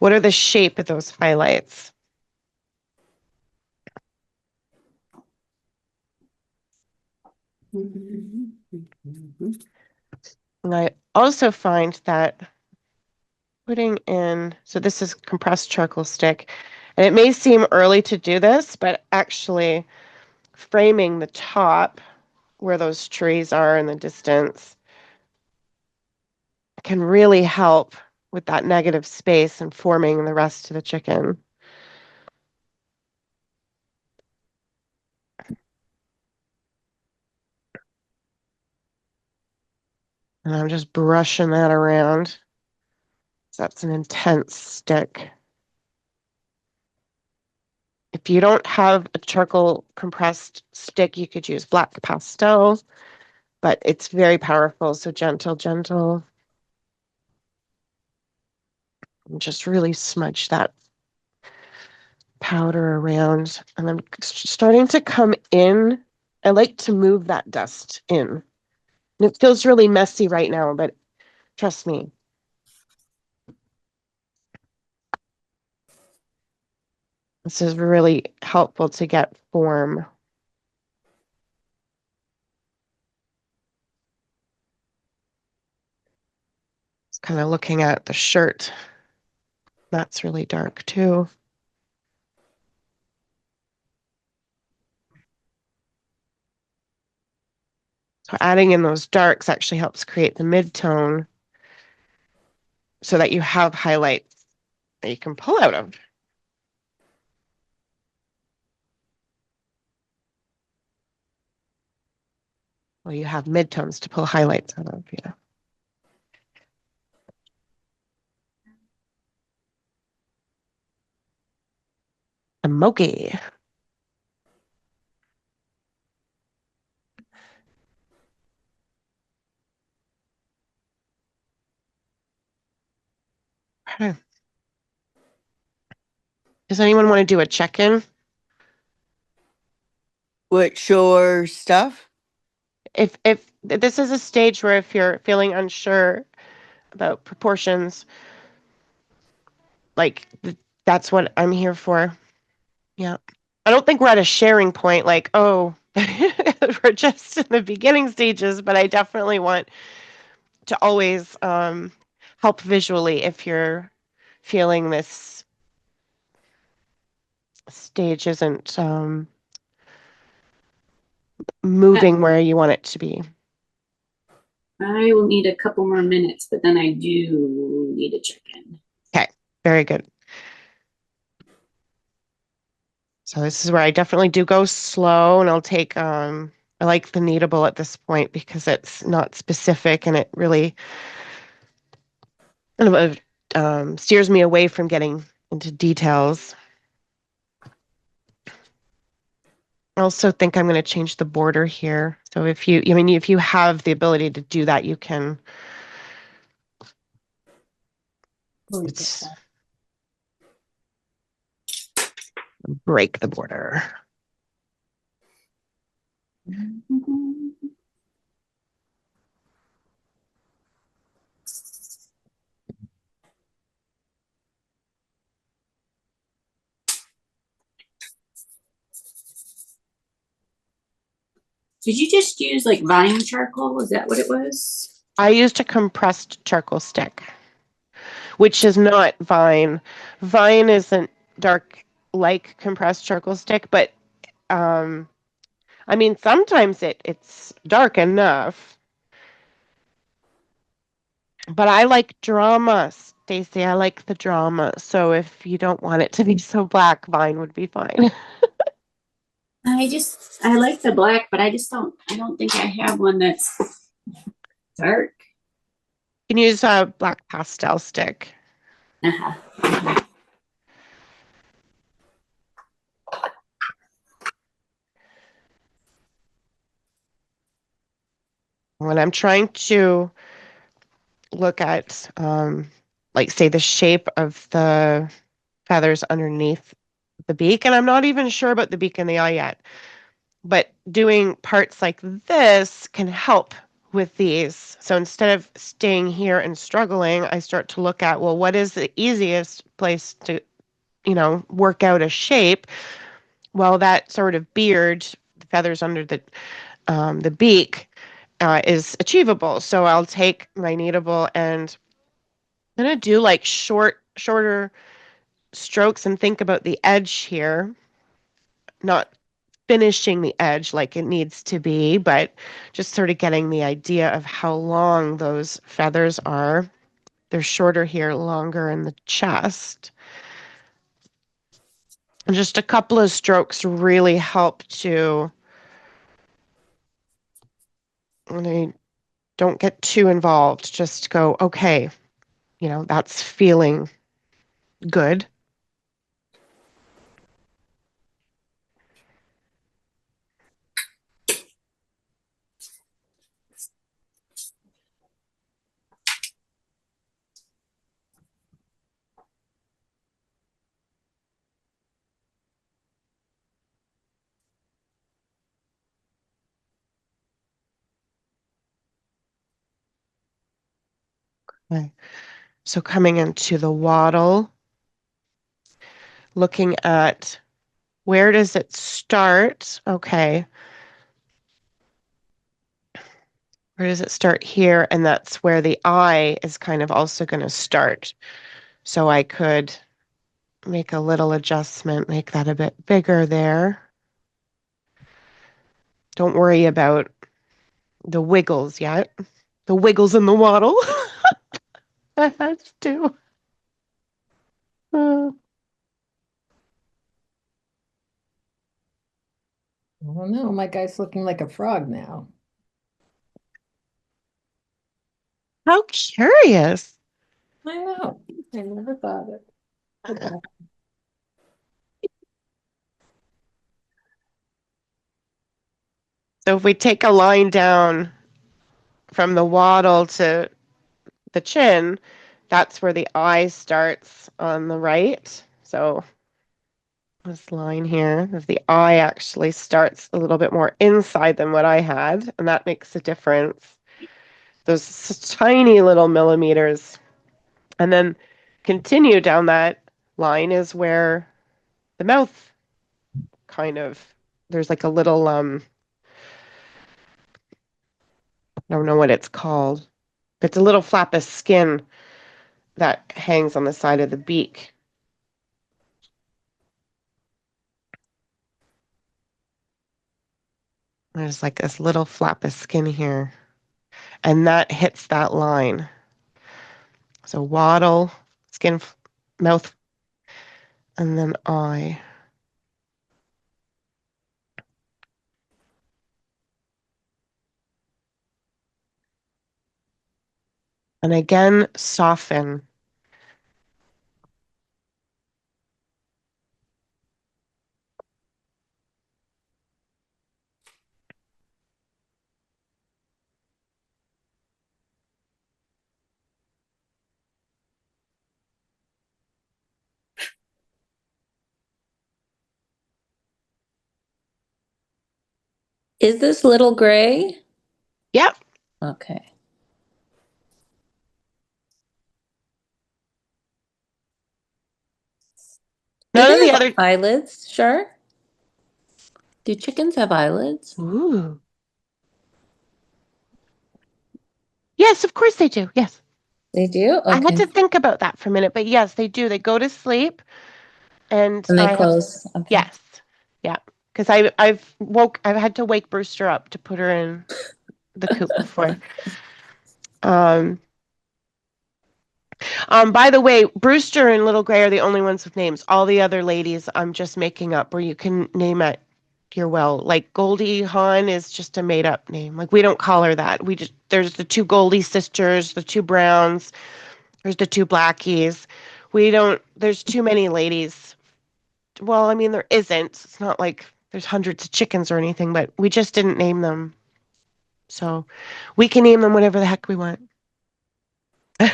what are the shape of those highlights? And I also find that putting in, so this is compressed charcoal stick, and it may seem early to do this, but actually framing the top where those trees are in the distance can really help with that negative space and forming the rest of the chicken. And I'm just brushing that around. So that's an intense stick. If you don't have a charcoal compressed stick, you could use black pastel, but it's very powerful. So gentle, gentle. And just really smudge that powder around. And I'm starting to come in. I like to move that dust in. And it feels really messy right now, but trust me. This is really helpful to get form. It's kind of looking at the shirt. That's really dark too. So adding in those darks actually helps create the mid-tone so that you have highlights that you can pull out of. Well, you have midtones to pull highlights out of, yeah. Emoji. Okay. Does anyone want to do a check-in? What, show stuff? If this is a stage where if you're feeling unsure about proportions, like that's what I'm here for. Yeah. I don't think we're at a sharing point like, oh, we're just in the beginning stages, but I definitely want to always help visually if you're feeling this stage isn't moving where you want it to be. I will need a couple more minutes, but then I do need to check in. Okay, very good. So this is where I definitely do go slow, and I'll take I like the kneadable at this point because it's not specific and it really kind of steers me away from getting into details. I also think I'm going to change the border here. So if you, I mean, if you have the ability to do that, you can. It's break the border. Did you just use like vine charcoal? Is that what it was? I used a compressed charcoal stick, which is not vine. Vine isn't dark like compressed charcoal stick, but I mean sometimes it's dark enough. But I like drama, Stacey. I like the drama. So if you don't want it to be so black, vine would be fine. I like the black, but I don't think I have one that's dark. You can use a black pastel stick. Uh-huh. Uh-huh. When I'm trying to look at, like, say, the shape of the feathers underneath the beak, and I'm not even sure about the beak and the eye yet, but doing parts like this can help with these. So instead of staying here and struggling, I start to look at, well, what is the easiest place to, work out a shape? Well, that sort of beard, the feathers under the beak, is achievable. So I'll take my kneadable and I'm gonna do like shorter strokes and think about the edge here, not finishing the edge like it needs to be, but just sort of getting the idea of how long those feathers are. They're shorter here, longer in the chest. And just a couple of strokes really help to, when they don't get too involved, just go, okay, that's feeling good. Okay. So coming into the waddle, looking at where does it start? Okay. Where does it start here? And that's where the eye is kind of also going to start. So I could make a little adjustment, make that a bit bigger there. Don't worry about the wiggles yet. The wiggles in the waddle. I had to. Uh, I don't know. My guy's looking like a frog now. how curious. I know. I never thought it. Okay. So if we take a line down from the waddle to the chin, that's where the eye starts on the right. So this line here, as the eye actually starts a little bit more inside than what I had, and that makes a difference. Those tiny little millimeters. And then continue down that line is where the mouth kind of, there's like a little, I don't know what it's called. It's a little flap of skin that hangs on the side of the beak. There's like this little flap of skin here, and that hits that line. So wattle, skin, mouth, and then eye. And again, soften. Is this little gray? Yep. Okay. Do None of they the have other. eyelids, Char? Do chickens have eyelids? Ooh. Yes, of course they do. Yes. They do? I had Okay. to think about that for a minute, but yes, they do. They go to sleep, and And they I have, close. Okay. yes. Yeah. Because I've had to wake Brewster up to put her in the coop before. Um, by the way, Brewster and Little Gray are the only ones with names. All the other ladies I'm just making up where you can name at your will. Like Goldie Hawn is just a made up name. Like we don't call her that. There's the two Goldie sisters, the two Browns, there's the two Blackies. There's too many ladies. Well, I mean there isn't. It's not like there's hundreds of chickens or anything, but we just didn't name them. So we can name them whatever the heck we want.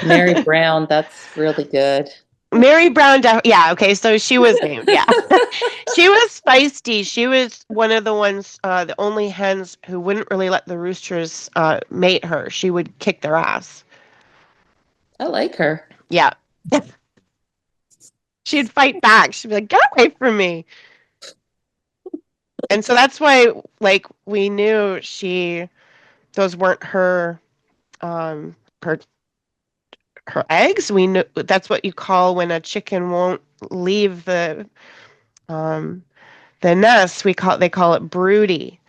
Mary Brown, that's really good. Mary Brown, yeah, okay, so she was named, yeah. She was feisty. She was one of the ones, the only hens who wouldn't really let the roosters mate her. She would kick their ass. I like her. Yeah. She'd fight back. She'd be like, get away from me. And so that's why, like, we knew those weren't um, her, her eggs. We knew that's what you call when a chicken won't leave um, the nest. They call it broody.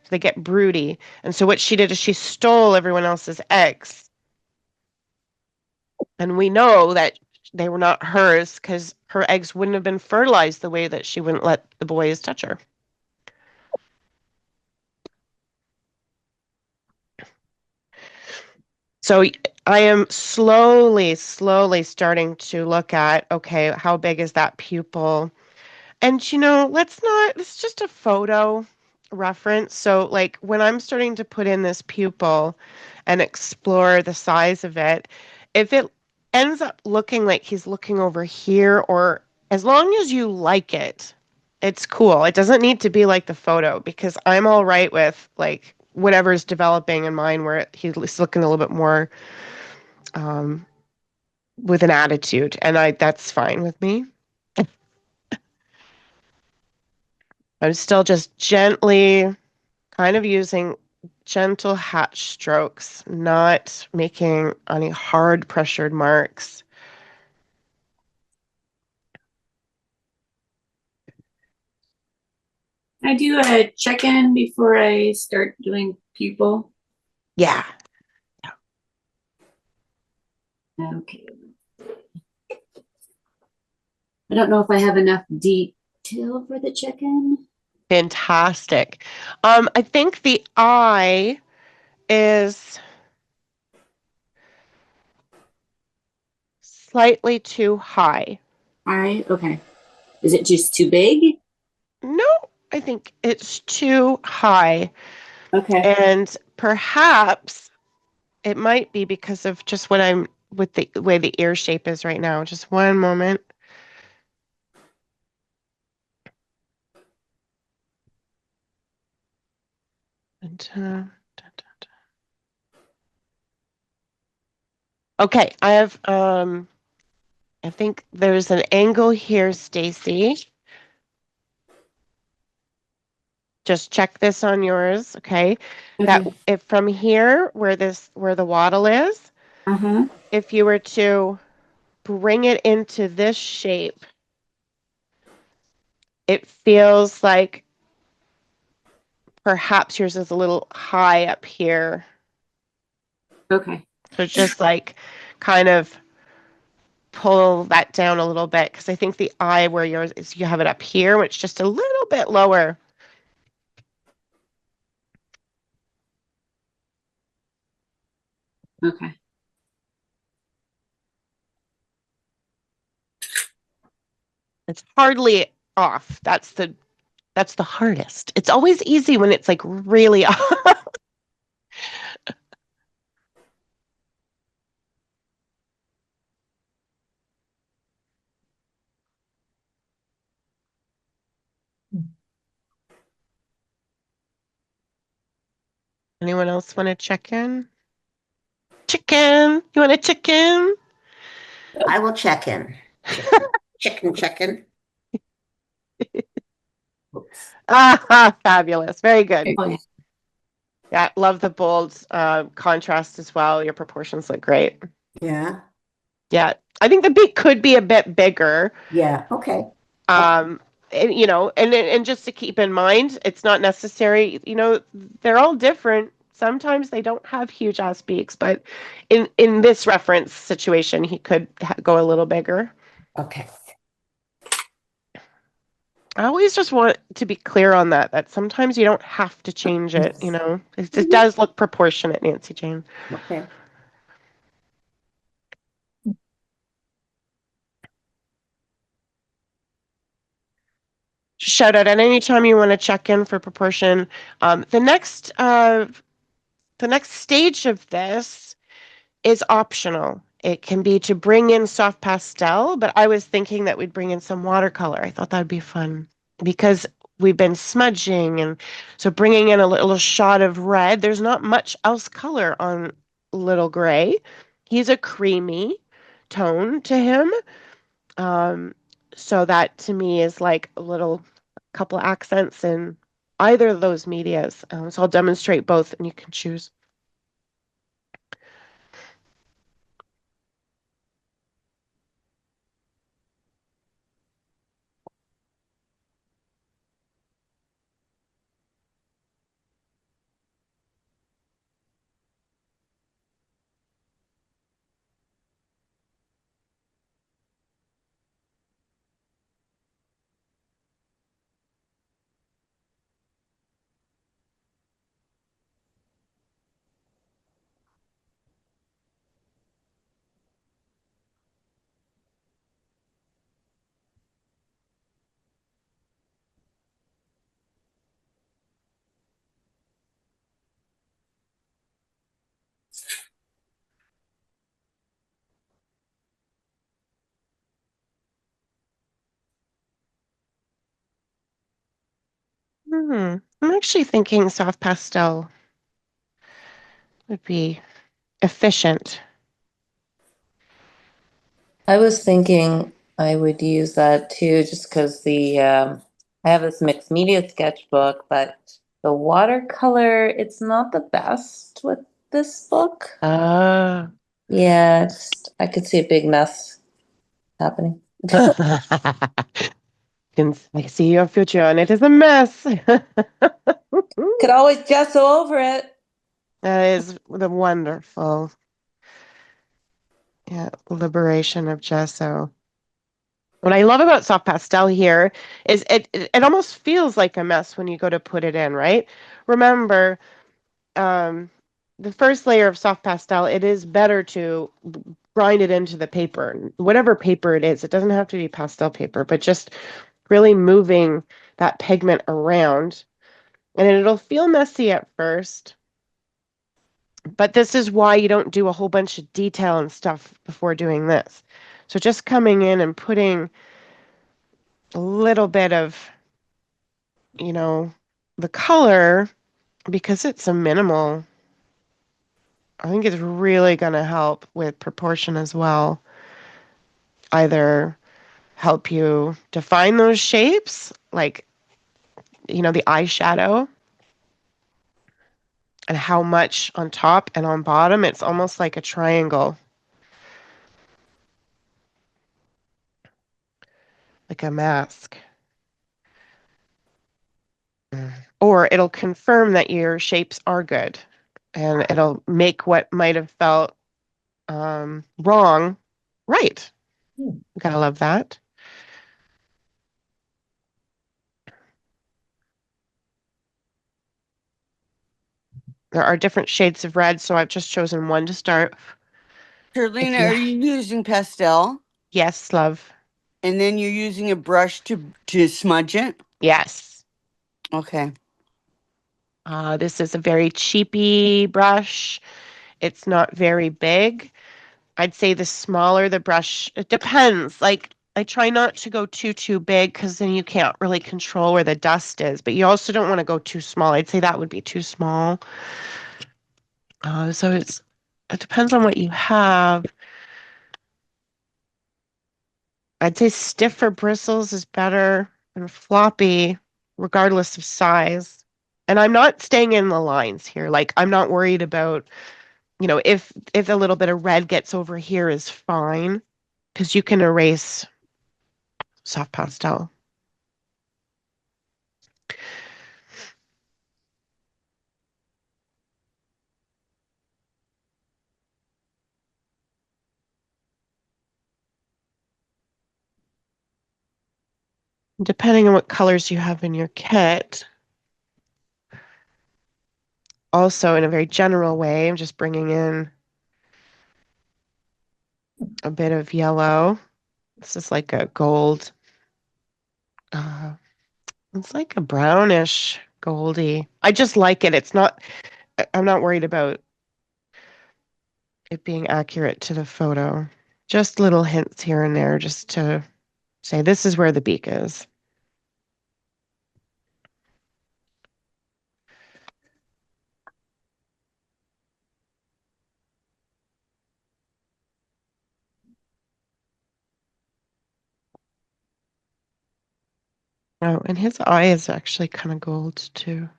So they get broody. And so what she did is she stole everyone else's eggs. And we know that they were not hers because her eggs wouldn't have been fertilized the way that she wouldn't let the boys touch her. So I am slowly, slowly starting to look at, okay, how big is that pupil? And it's just a photo reference. So like when I'm starting to put in this pupil and explore the size of it, if it ends up looking like he's looking over here, or as long as you like it, it's cool. It doesn't need to be like the photo because I'm all right with like whatever's developing in mine where he's looking a little bit more um, with an attitude, and that's fine with me. I'm still just gently kind of using gentle hatch strokes, not making any hard pressured marks. I do a check-in before I start doing pupil. Yeah. Okay. I don't know if I have enough detail for the check-in. Fantastic. I think the eye is slightly too high. Okay. Is it just too big? No, I think it's too high. Okay. And perhaps it might be because of just what I'm with the way the ear shape is right now. Just one moment. Okay, I think there's an angle here, Stacy. Just check this on yours, okay? That Okay. if from here where the wattle is, Uh-huh. if you were to bring it into this shape, it feels like perhaps yours is a little high up here. Okay. So just like kind of pull that down a little bit because I think the eye where yours is, you have it up here, which just a little bit lower. Okay. It's hardly off. That's the hardest. It's always easy when it's like really off. Anyone else want to check in? Chicken. You want a chicken? I will check in. Chicken, chicken. Oops. Ah, fabulous. Very good. Oh, yeah. Yeah, love the bold contrast as well. Your proportions look great. Yeah. Yeah, I think the beak could be a bit bigger. Yeah. Okay. And, you know, and just to keep in mind, it's not necessary. You know, they're all different. Sometimes they don't have huge ass beaks, but in this reference situation, he could go a little bigger. Okay. I always just want to be clear on that. That sometimes you don't have to change it. You know, it does look proportionate, Nancy Jane. Okay. Shout out at any time you want to check in for proportion. The next stage of this is optional. It can be to bring in soft pastel, but I was thinking that we'd bring in some watercolor. I thought that'd be fun because we've been smudging, and so bringing in a little shot of red. There's not much else color on Little Gray. He's a creamy tone to him. Um, so that to me is like a little couple accents in either of those medias. So I'll demonstrate both and you can choose. I'm actually thinking soft pastel would be efficient. I was thinking I would use that too, just because I have this mixed media sketchbook, but the watercolor, it's not the best with this book. Ah. Yeah, I could see a big mess happening. I see your future and it is a mess. Could always gesso over it. That is the wonderful, yeah, liberation of gesso. What I love about soft pastel here is it almost feels like a mess when you go to put it in, right? Remember, um, the first layer of soft pastel, it is better to grind it into the paper, whatever paper it is. It doesn't have to be pastel paper, but just really moving that pigment around. And it'll feel messy at first, but this is why you don't do a whole bunch of detail and stuff before doing this. So just coming in and putting a little bit of, you know, the color, because it's a minimal, I think it's really going to help with proportion as well. Either help you define those shapes, like the eyeshadow and how much on top and on bottom. It's almost like a triangle, like a mask. Or it'll confirm that your shapes are good, and it'll make what might have felt wrong right. Hmm. Gotta love that. There are different shades of red, so I've just chosen one to start. If Carolina, you, are you using pastel? yes, love. And then you're using a brush to smudge it? Yes. Okay. This is a very cheapy brush. It's not very big. I'd say the smaller the brush, it depends. Like I try not to go too big because then you can't really control where the dust is. But you also don't want to go too small. I'd say that would be too small. So it depends on what you have. I'd say stiffer bristles is better and floppy, regardless of size. And I'm not staying in the lines here. Like I'm not worried about, if a little bit of red gets over here is fine because you can erase soft pastel. Depending on what colors you have in your kit. Also, in a very general way, I'm just bringing in a bit of yellow. This is like a gold. Uh, it's like a brownish goldy. I just like it. I'm not worried about it being accurate to the photo. Just little hints here and there just to say this is where the beak is. Oh, and his eye is actually kind of gold too.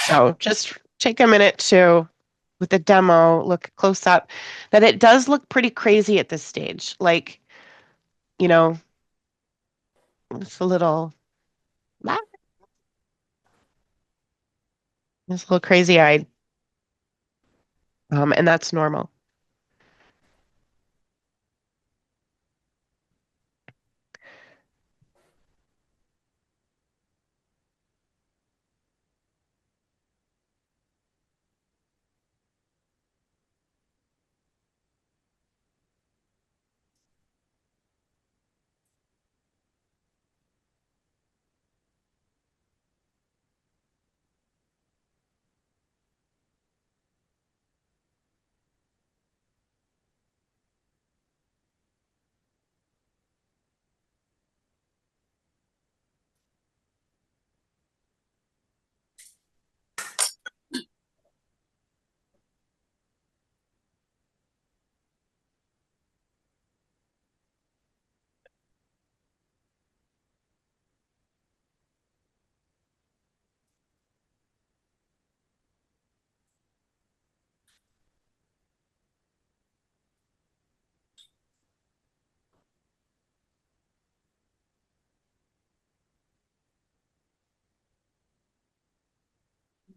So just take a minute to, with the demo, look close up, that it does look pretty crazy at this stage. Like, you know, it's a little, ah, it's a little crazy eyed, and that's normal.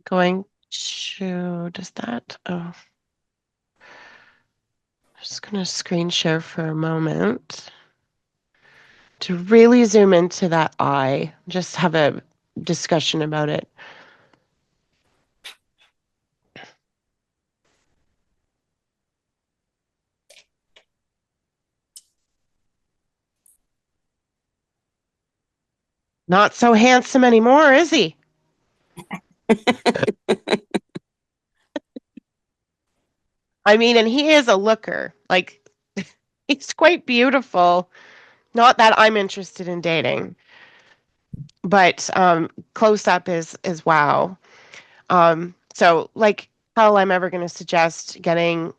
Going to, does that, oh, just gonna screen share for a moment to really zoom into that eye, just have a discussion about it. Not so handsome anymore, is he? I mean, and he is a looker. Like, he's quite beautiful. Not that I'm interested in dating, but close up is wow. So like how I'm ever going to suggest getting,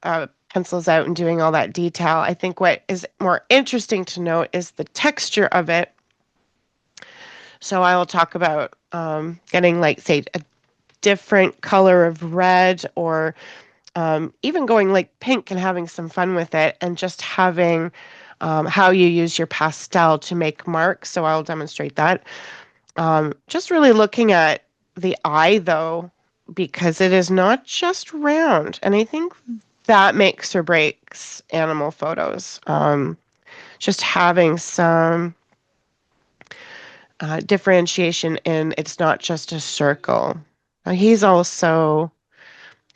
a pencils out and doing all that detail. I think what is more interesting to note is the texture of it. So I will talk about getting like, say, a different color of red, or even going like pink and having some fun with it, and just having how you use your pastel to make marks. So I'll demonstrate that. Just really looking at the eye though, because it is not just round. And I think that makes or breaks animal photos. Just having some differentiation in it's not just a circle. He's also,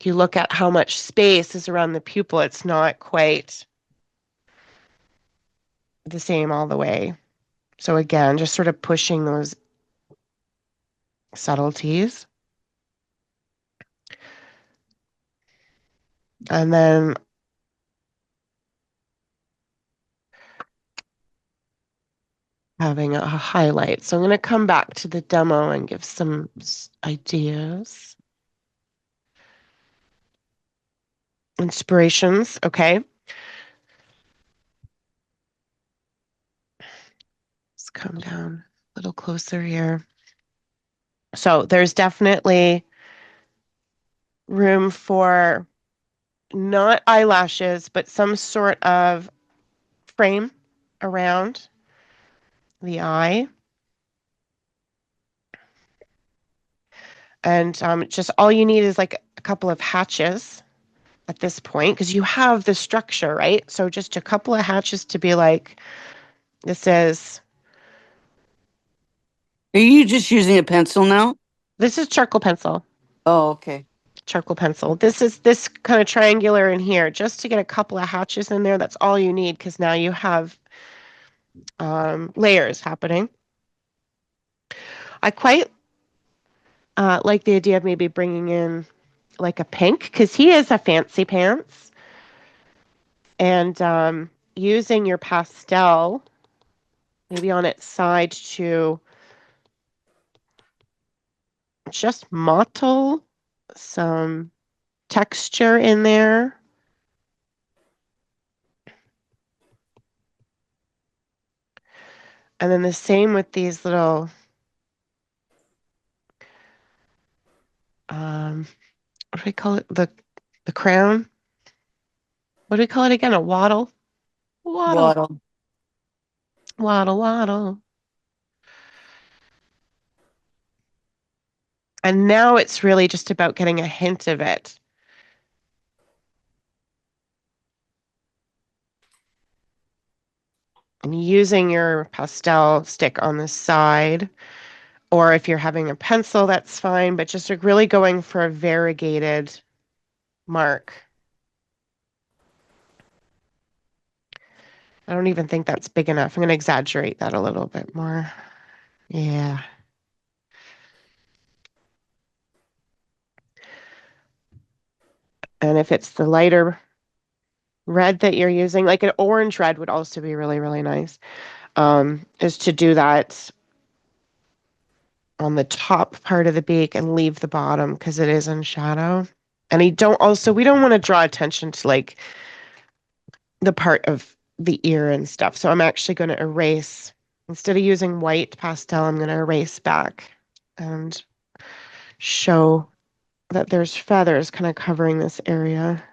you look at how much space is around the pupil, it's not quite the same all the way. So again, just sort of pushing those subtleties. And then having a highlight. So I'm going to come back to the demo and give some ideas. Inspirations, okay. Let's come down a little closer here. So there's definitely room for not eyelashes, but some sort of frame around the eye. And just all you need is like a couple of hatches at this point, because you have the structure, right? So just a couple of hatches to be like, this is Are you just using a pencil now? charcoal pencil. Oh, okay. Charcoal pencil. This is this kind of triangular in here, just to get a couple of hatches in there. That's all you need, because now you have layers happening. I quite like the idea of maybe bringing in like a pink, because he is a fancy pants, and using your pastel maybe on its side to just mottle some texture in there. And then the same with these little what do we call it? The crown? What do we call it again? A wattle? Waddle. Waddle. Waddle, waddle. And now it's really just about getting a hint of it. And using your pastel stick on the side, or if you're having a pencil, that's fine, but just like really going for a variegated mark. I don't even think that's big enough. I'm going to exaggerate that a little bit more. Yeah. And if it's the lighter red that you're using, like an orange red would also be really, really nice, is to do that on the top part of the beak and leave the bottom, because it is in shadow. And we don't want to draw attention to like the part of the ear and stuff. So I'm actually going to erase, instead of using white pastel, I'm going to erase back and show that there's feathers kind of covering this area.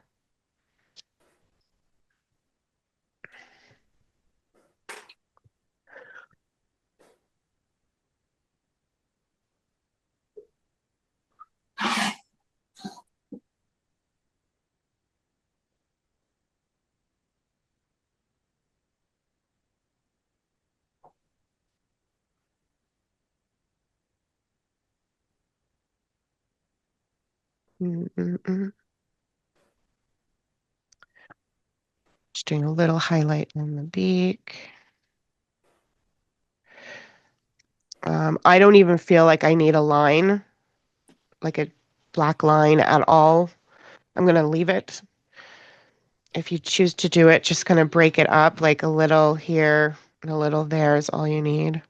Mm-mm-mm. Just doing a little highlight on the beak. I don't even feel like I need a line, like a black line at all. I'm going to leave it. If you choose to do it, just kind of break it up, like a little here and a little there is all you need.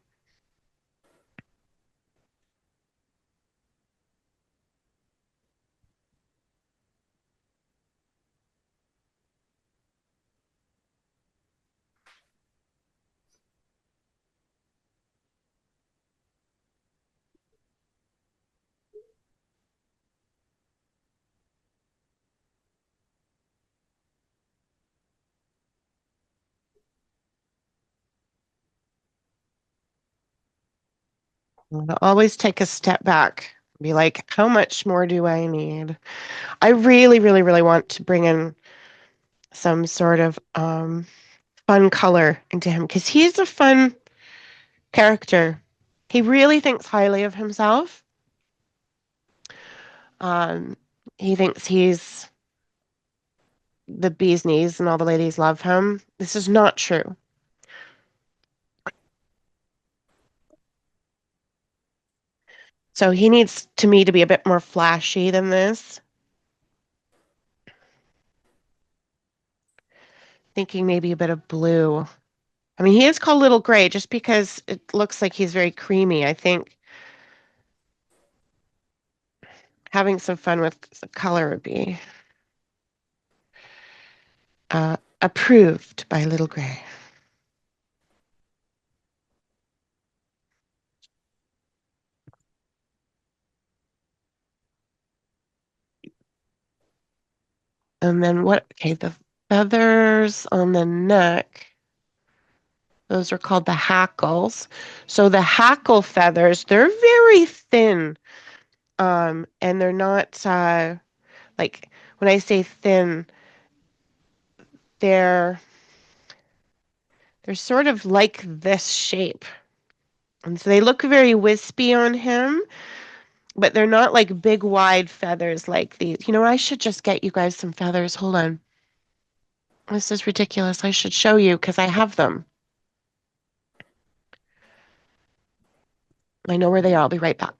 I'm gonna always take a step back, be like, how much more do I need? I really, really, really want to bring in some sort of fun color into him because he's a fun character. He really thinks highly of himself. Um, he thinks he's the bee's knees and all the ladies love him. This is not true. So he needs to me to be a bit more flashy than this. Thinking maybe a bit of blue. I mean, he is called Little Gray just because it looks like he's very creamy. I think having some fun with the color would be approved by Little Gray. And then what? Okay, the feathers on the neck. Those are called the hackles. So the hackle feathers, they're very thin. And they're not like when I say thin, they're they're sort of like this shape. And so they look very wispy on him, but they're not like big wide feathers like these. You know, I should just get you guys some feathers. Hold on. This is ridiculous. I should show you because I have them. I know where they are. I'll be right back.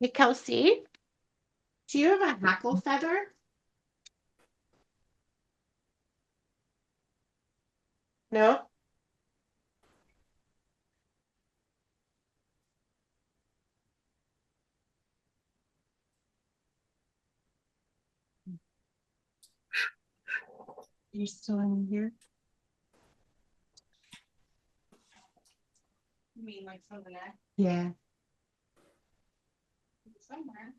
Hey, Kelsey, do you have a hackle feather? No? You're still in here? You mean like for the neck? Yeah. Somewhere.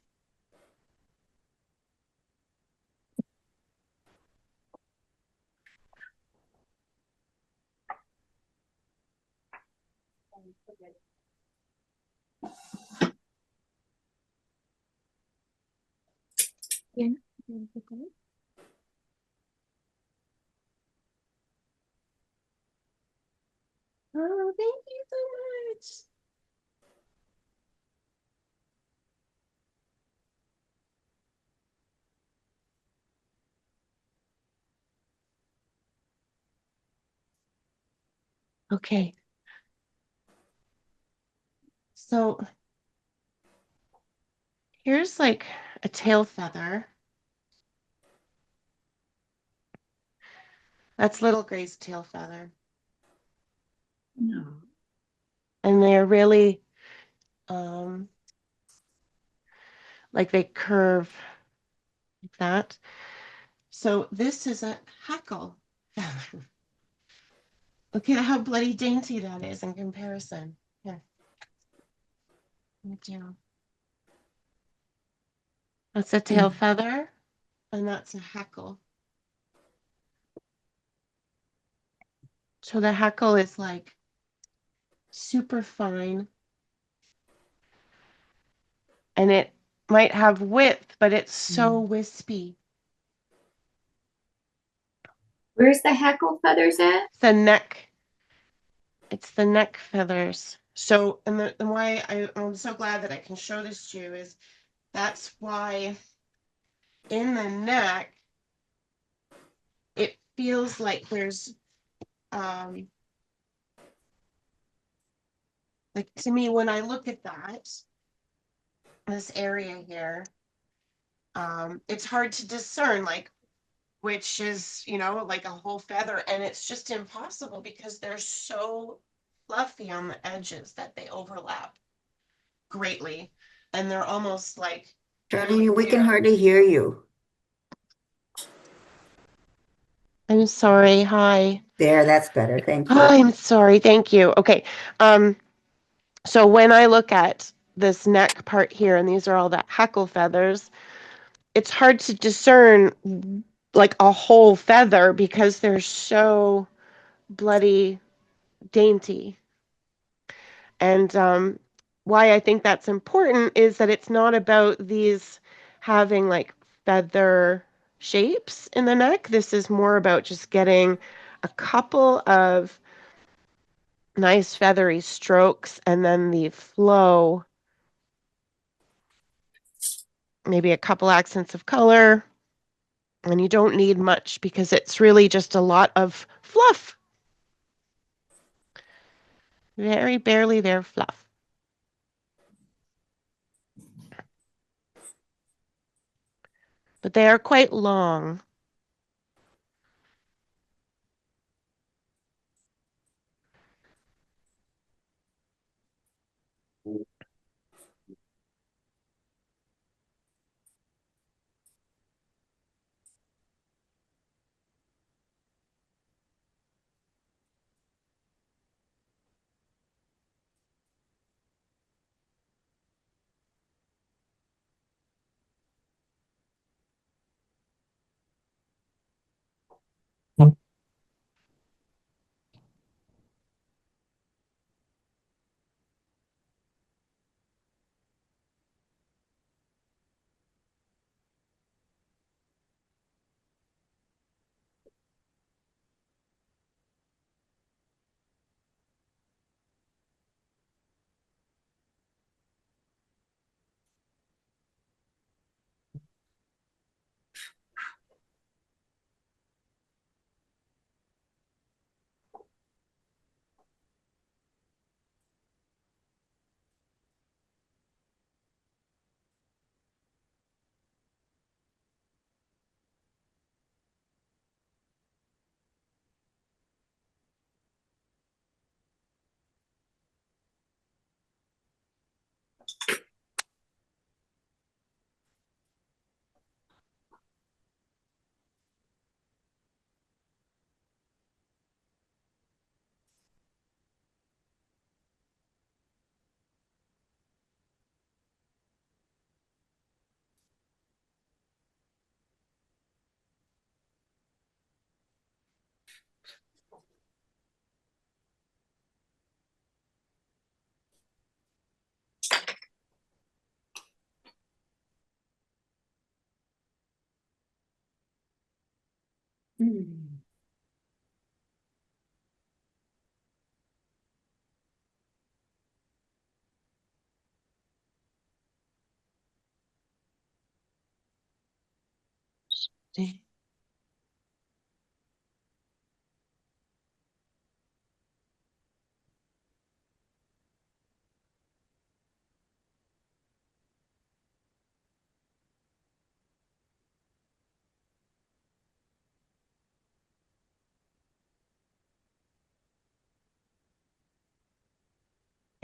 Yeah. Oh, thank you so much. Okay. So here's like a tail feather. That's Little Gray's tail feather. No. And they're really um like they curve like that. So this is a hackle feather. Look at how bloody dainty that is in comparison. Here. Let me do. That's a tail feather, and that's a hackle. So the hackle is like super fine, and it might have width, but it's so wispy. Where's the hackle feathers at? The neck, it's the neck feathers. So, and why I'm so glad that I can show this to you is that's why in the neck, it feels like there's, like to me, when I look at that, this area here, it's hard to discern like which is, you know, like a whole feather, and it's just impossible because they're so fluffy on the edges that they overlap greatly. And they're almost like Charlene, we can clear. hardly hear you. I'm sorry. Hi. There, that's better. Thank you. I'm sorry. Thank you. Okay. Um, so when I look at this neck part here, and these are all the hackle feathers, it's hard to discern like a whole feather because they're so bloody dainty. And why I think that's important is that it's not about these having like feather shapes in the neck. This is more about just getting a couple of nice feathery strokes and then the flow, maybe a couple accents of color. And you don't need much because it's really just a lot of fluff. Very barely there fluff. But they are quite long.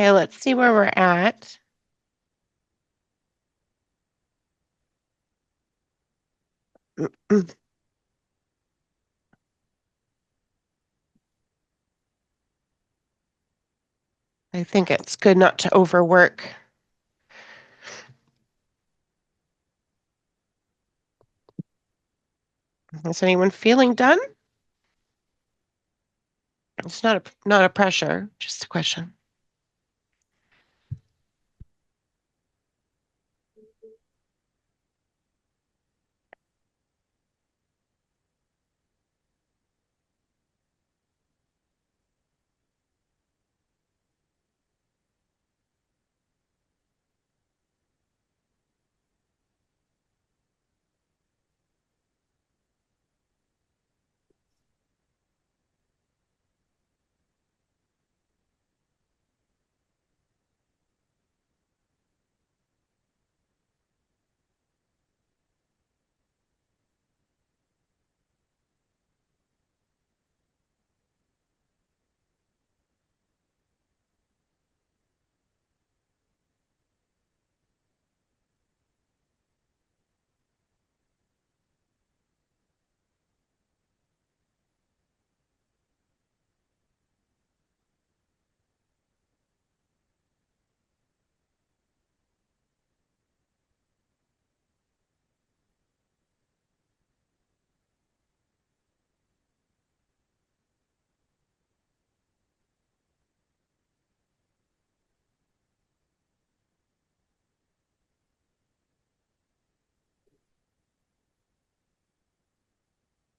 Okay, let's see where we're at. I think it's good not to overwork. Is anyone feeling done? It's not a pressure, just a question.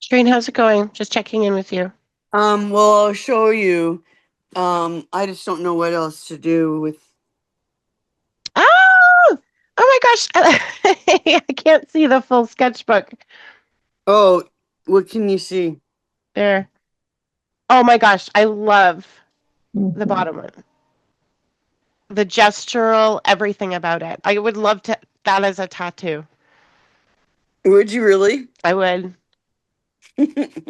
Shireen, how's it going? Just checking in with you. Well, I'll show you. I just don't know what else to do with. Oh! Oh my gosh. I can't see the full sketchbook. Oh, what can you see? There. Oh my gosh, I love the Mhm. bottom one. The gestural, everything about it. I would love to that as a tattoo. Would you really? I would.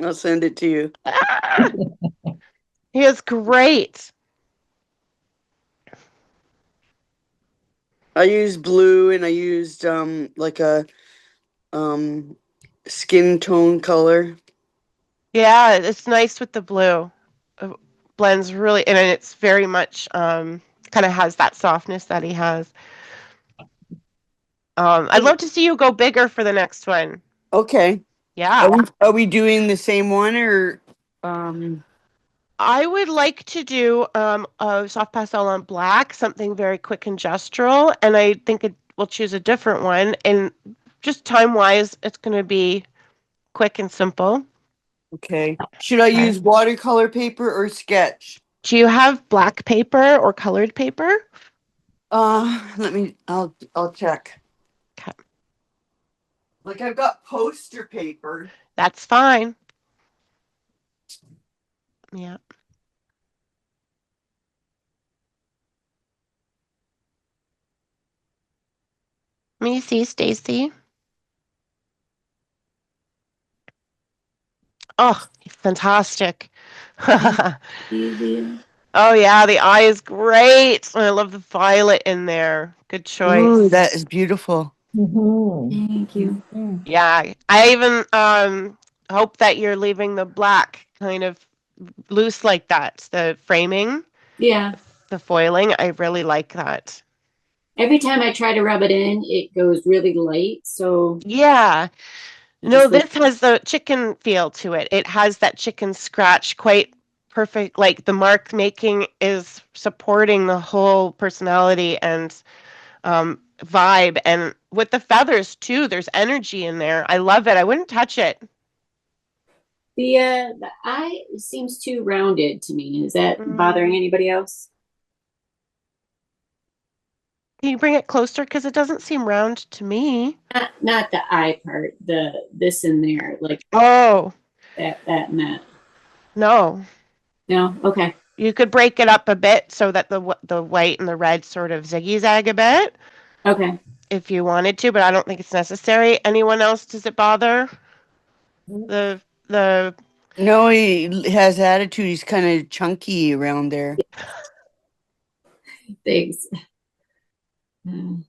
I'll send it to you. Ah! He is great. I used blue and I used like a um skin tone color. Yeah, it's nice with the blue. It blends really, and it's very much kind of has that softness that he has. I'd love to see you go bigger for the next one. Okay. Yeah. Are we doing the same one or um I would like to do a soft pastel on black, something very quick and gestural, and I think we'll choose a different one. And just time-wise, it's going to be quick and simple. okay. Should I use watercolor paper or sketch? Do you have black paper or colored paper? I'll check. Okay, Like I've got poster paper. that's fine. Yeah. Let me see, Stacy. Oh, fantastic. Easy. Oh yeah, the eye is great. I love the violet in there. Good Ooh, choice. that is beautiful. Mhm. Thank you. Yeah, I even hope that you're leaving the black kind of loose like that. The framing, Yeah. the foiling, I really like that. Every time I try to rub it in, it goes really light. So Yeah. it No, just looks, this has the chicken feel to it. It has that chicken scratch quite perfect. Like the mark making is supporting the whole personality and vibe. And with the feathers too, there's energy in there. I love it. I wouldn't touch it. the eye seems too rounded to me. Is that bothering Mm. anybody else? Can you bring it closer? Because it doesn't seem round to me. Not the eye part, the this in there, like Oh, that and that. no. No? Okay. You could break it up a bit so that the white and the red sort of ziggy-zag a bit Okay. if you wanted to, but I don't think it's necessary. Anyone else, does it bother? The No, he has attitude. He's kind of chunky around there. Thanks. Oh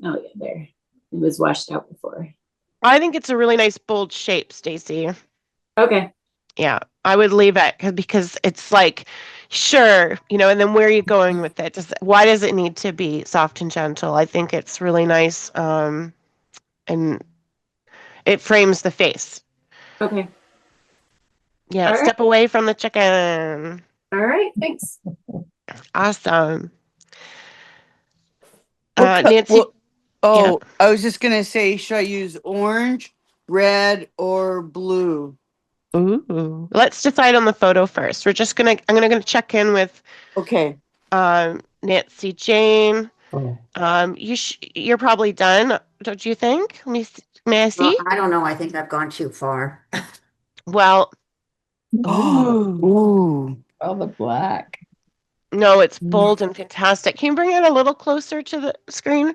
yeah, there. It was washed out before. I think it's a really nice bold shape, Stacy. Okay. Yeah, I would leave it because it's like, sure, and then where are you going with it? Why does it need to be soft and gentle? I think it's really nice, and it frames the face. Okay. Yeah, All right. step away from the chicken. All right. Thanks. Awesome. What? Nancy, yeah. Oh, I was just gonna say, should I use orange, red, or blue? Ooh. Let's decide on the photo first. I'm gonna check in with Okay. Nancy Jane. Oh. You're probably done, don't you think? May I see? I don't know. I think I've gone too far. Well, Oh, ooh. ooh. All the black. No, it's Mm. bold and fantastic. Can you bring it a little closer to the screen?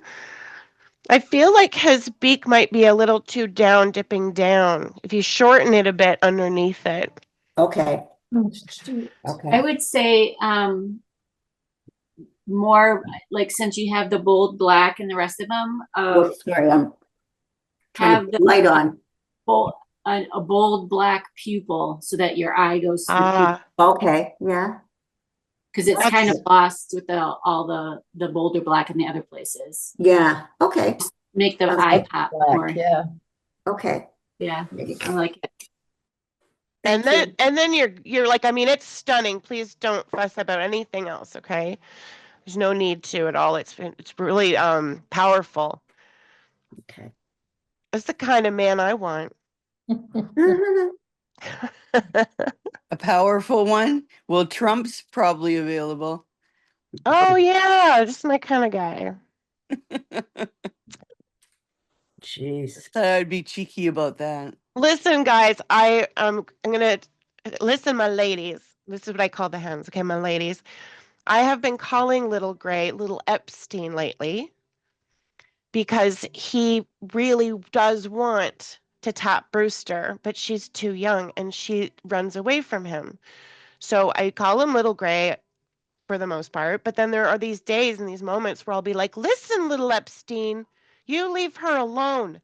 I feel like his beak might be a little too down, dipping down. If you shorten it a bit underneath it. Okay. Oh, shoot. I Okay. would say more like since you have the bold black and the rest of them, Well, sorry, I'm trying to have put the light on. bold a bold black pupil so that your eye goes to the pupil Ah, Okay. Yeah. because it's kind of that's lost with all the bolder black in the other places. Yeah. Okay. Make the eye Okay. pop Black, more. yeah. Okay. Yeah, There you I go. like it. and Thank you. then you're like, I mean, it's stunning. Please don't fuss about anything else, okay? There's no need to at all. It's really powerful. Okay. That's the kind of man I want. A powerful one? Well, Trump's probably available. Oh yeah, this is my kind of guy. Jeez. Thought I'd be cheeky about that. Listen, guys, I'm gonna listen, my ladies. This is what I call the hens, okay, my ladies. I have been calling little Gray little Epstein lately because he really does want to tap Brewster, but she's too young and she runs away from him. So I call him little Gray for the most part, but then there are these days and these moments where I'll be like, "Listen, little Epstein, you leave her alone,"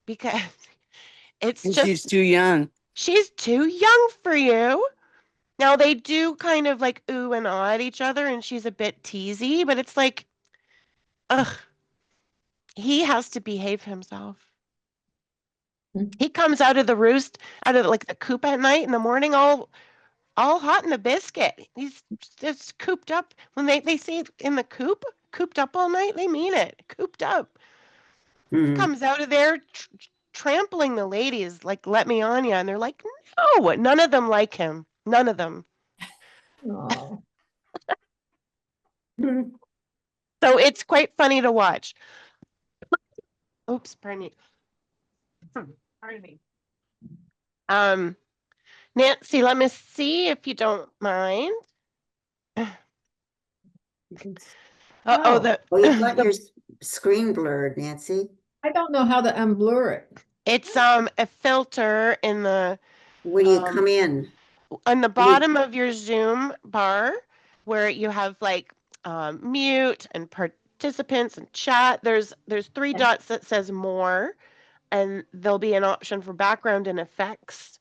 because it's And she's just too young. she's too young for you. Now they do kind of like ooh and ah at each other, and she's a bit teasy, but it's like, ugh, he has to behave himself. He comes out of the roost, out of like the coop at night in the morning, all hot in a biscuit. He's just cooped up. When they say in the coop, cooped up all night, they mean it. Cooped up. Mhm. Comes out of there trampling the ladies like, "Let me on ya," and they're like, "No." None of them like him. None of them. Oh, Mhm. So it's quite funny to watch. Oops, pardon me. Pardon me. Um, Nancy, let me see if you don't mind. you can Oh, oh, Oh, you've got the your screen blurred, Nancy. I don't know how to unblur it. it's a filter in the Where do you um come in? on the Where do you- bottom of your Zoom bar where you have like mute and participants and chat. There's three Okay. dots that says more, and there'll be an option for background and effects,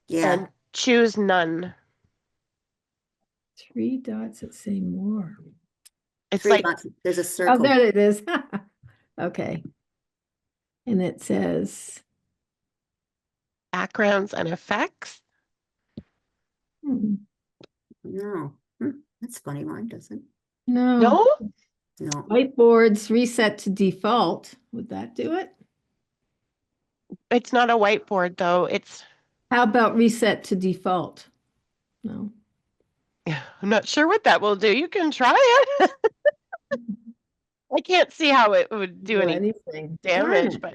Yeah, and choose none. 3 dots that say more. It's three like dots. There's a Oh, circle. there it is. Okay. And it says, backgrounds and effects. hmm, No, that's funny. Mine doesn't. no, No, No. whiteboards reset to default. Would that do it? it's not a whiteboard though. It's How about reset to default? No. I'm not sure what that will do. You can try it. I can't see how it would do Do any anything. Darn damage, it. but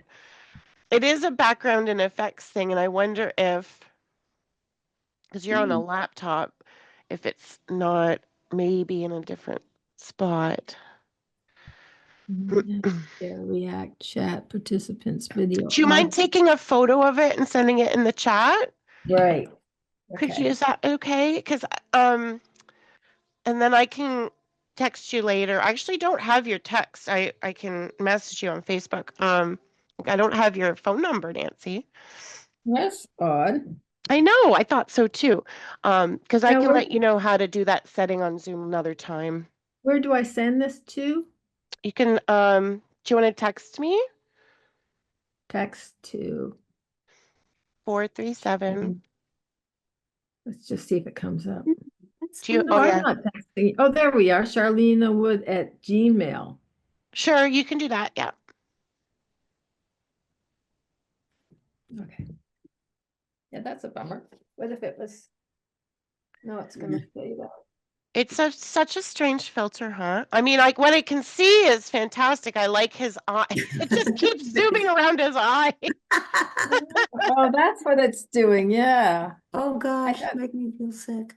it is a background and effects thing, and I wonder if, because you're on a laptop, if it's not maybe in a different spot. Yeah, React, chat, participants, video. Do you mind taking a photo of it and sending it in the chat? Right. Could you, Okay. is that okay? Because um, and then I can text you later. I actually don't have your text. I can message you on Facebook. I don't have your phone number, Nancy. That's odd. I know, I thought so too. Because I Now, can let you know how to do that setting on Zoom another time. where do I send this to? You can, do you want to text me? Text to. 437. Let's just see if it comes up. That's Do you, No, oh funny. I'm yeah, not texting. Oh, there we are. Charlena Wood at Gmail. sure, you can do that. Yeah. Okay. Yeah, that's a bummer. What if it was? No, it's gonna say that. It's such a strange filter, huh? I mean, like what I can see is fantastic. I like his eye. It just keeps zooming around his eye. Oh, that's what it's doing. Yeah. Oh gosh, thought- make me feel sick.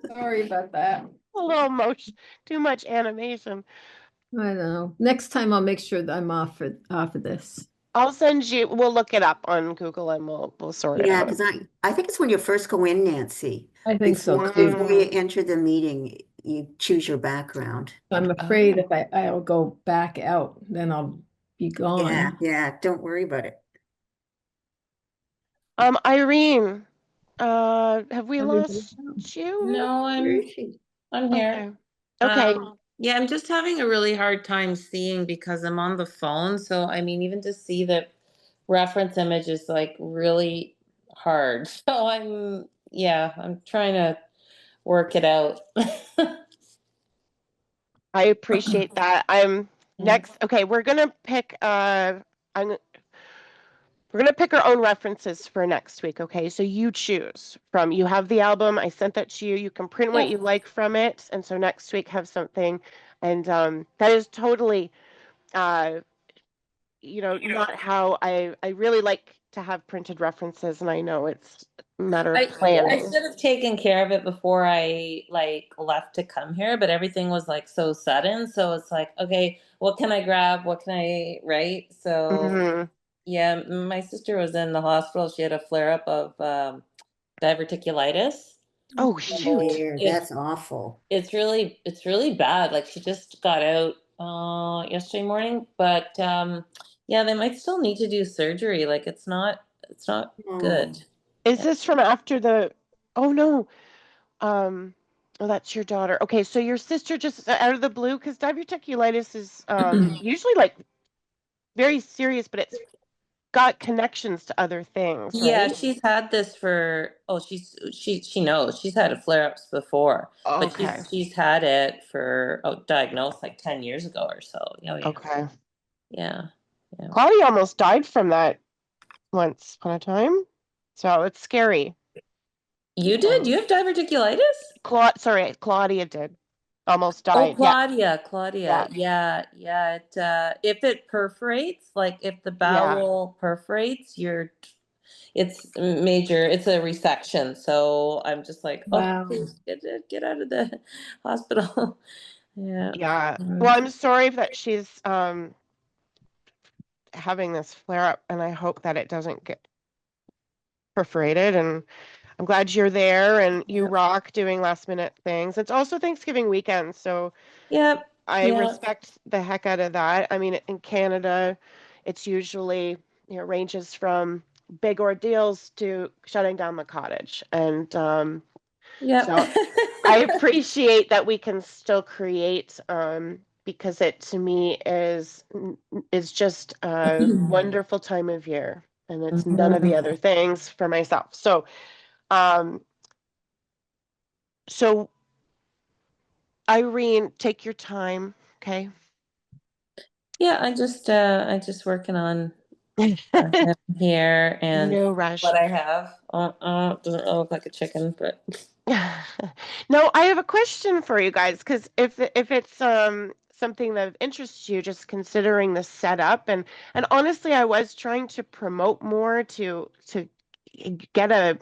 Sorry about that. A little motion, too much animation. I don't know. Next time I'll make sure that I'm off of this. I'll send you. We'll look it up on Google and we'll sort it Yeah, out. because I think it's when you first go in, Nancy. I think so Before you too. enter the meeting, you choose your background. I'm afraid Oh. if I'll go back out, then I'll be Yeah, gone. yeah, don't worry about it. Irene, have we Everybody lost else. you? No, Where is she? I'm here. Okay. Okay. Yeah, I'm just having a really hard time seeing because I'm on the phone. So, I mean, even to see the reference image is like really hard. So I'm trying to work it out. I appreciate that. I'm next. Okay, we're gonna pick I'm We're going to pick our own references for next week, okay? So you choose from, you have the album, I sent that to you, you can print what Yeah. you like from it, and so next week have something, and that is totally, uh, not how I really like to have printed references, and I know it's a matter of I planning. should have taken care of it before I like left to come here, but everything was like so sudden. So it's like, okay, what can I grab? What can I, right? So Hmm. yeah, my sister was in the hospital. She had a flare up of diverticulitis. Oh, Oh shoot. dear, It's that's awful. it's really bad. Like she just got out yesterday morning, but yeah, they might still need to do surgery. Like it's not Oh, good. Is Yeah. this from after the, oh no, oh, that's your daughter. Okay, so your sister just out of the blue, because diverticulitis is usually like very serious, but it's got connections to other things, Yeah, right? she's had this for she knows she's had flare-ups before, but Okay. she's had it for diagnosed like 10 years ago or so. Oh yeah. Okay. Yeah. Yeah. Claudia almost died from that once upon a time. So it's scary. You did? You have diverticulitis? Claudia did. Almost Oh, died. Yeah. Claudia. Yeah. Yeah. If it perforates, like if the Yeah. bowel perforates, it's major. It's a resection. So I'm just like, oh, Wow. please get out of the hospital. Yeah. Yeah. Well, Mm. I'm sorry that she's having this flare up, and I hope that it doesn't get perforated. And I'm glad you're there and you Yep. rock doing last minute things. It's also Thanksgiving weekend, so Yep. I Yeah. respect the heck out of that. I mean, in Canada, it's usually, ranges from big ordeals to shutting down the cottage. And Yep. so I appreciate that we can still create, because it to me is just a wonderful time of year, and it's none of the Mhm. other things for myself. Um, so Irene, take your time, okay? Yeah, I just working on him here and No rush. what I have. Doesn't really look like a chicken, but No, I have a question for you guys, because if it's something that interests you, just considering the setup, and honestly, I was trying to promote more to get a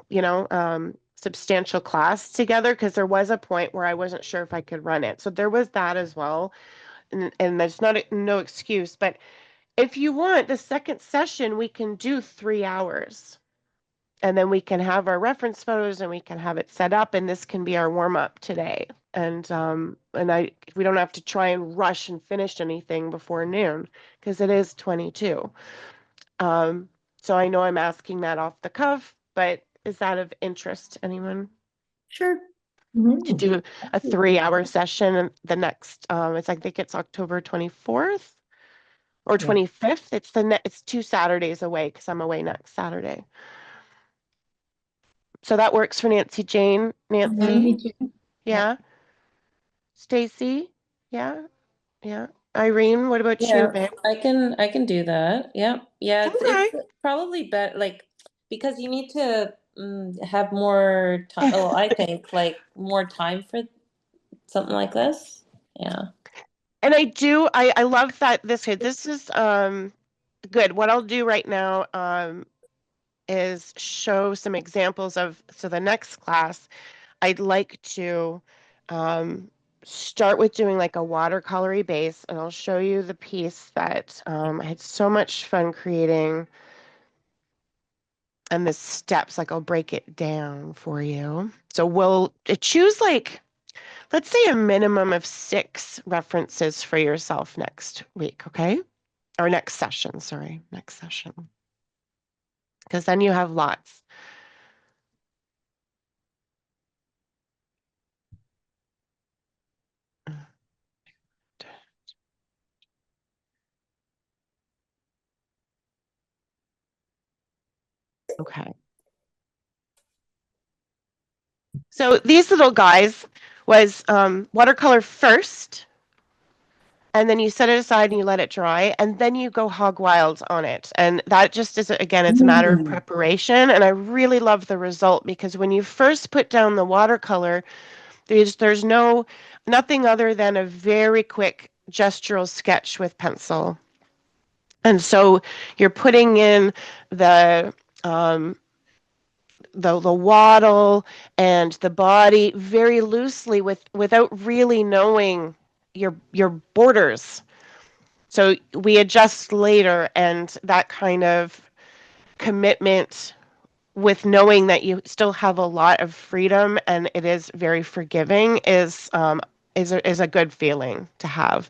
substantial class together, because there was a point where I wasn't sure if I could run it. So there was that as well, and that's not no excuse. But if you want the second session, we can do 3 hours. And then we can have our reference photos and we can have it set up, and this can be our warm up today. And we don't have to try and rush and finish anything before noon, because it is 22. Um, so I know I'm asking that off the cuff, but is that of interest to anyone sure. to Mhm. do a 3 hour session? And the next, I think it's October 24th or Yeah. 25th. It's 2 Saturdays away, because I'm away next Saturday. So that works for Nancy Jane. Yeah, Nancy? me too. Yeah. Yeah. Stacy? Yeah. Yeah. Irene, what about you, yeah, babe? I can do that. Yeah. Yeah, it's Okay. probably better like because you need to have more time. Oh, I think like more time for something like this. Yeah. And I love that this is good. What I'll do right now is show some examples of, so the next class I'd like to start with doing like a watercolory base, and I'll show you the piece that I had so much fun creating, and the steps, like I'll break it down for you. So we'll choose, like, let's say a minimum of 6 references for yourself next week, okay? Or next session, sorry, next session. Because then you have lots. Okay. So these little guys was watercolor first, and then you set it aside and you let it dry, and then you go hog wild on it. And that just is, again, it's a matter of preparation. And I really love the result because when you first put down the watercolor, there's nothing other than a very quick gestural sketch with pencil. And so you're putting in the um, the waddle and the body very loosely without really knowing your borders. So we adjust later, and that kind of commitment with knowing that you still have a lot of freedom and it is very forgiving is a good feeling to have.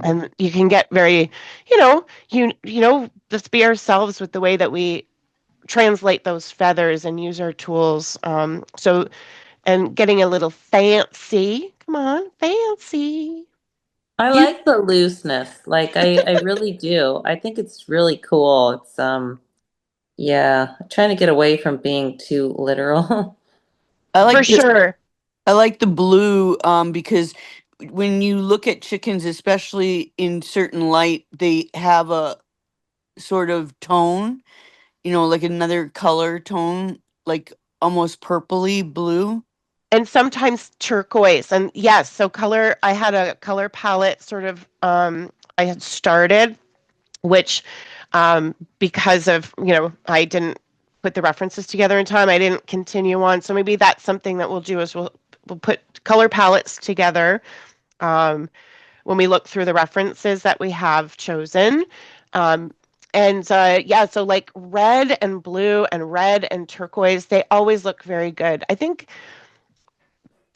And you can get very, let's be ourselves with the way that we translate those feathers and use our tools. And getting a little fancy. Come on, fancy. I like the looseness. Like I really do. I think it's really cool. It's yeah, I'm trying to get away from being too literal. I For like the sure. I like the blue because when you look at chickens, especially in certain light, they have a sort of tone, like another color tone, like almost purpley blue. And sometimes turquoise. And yes, so color, I had a color palette sort of I had started, which because of, I didn't put the references together in time, I didn't continue on. So maybe that's something that we'll do is we'll put color palettes together um, when we look through the references that we have chosen. Um, and yeah, so like red and blue and red and turquoise, they always look very good. I think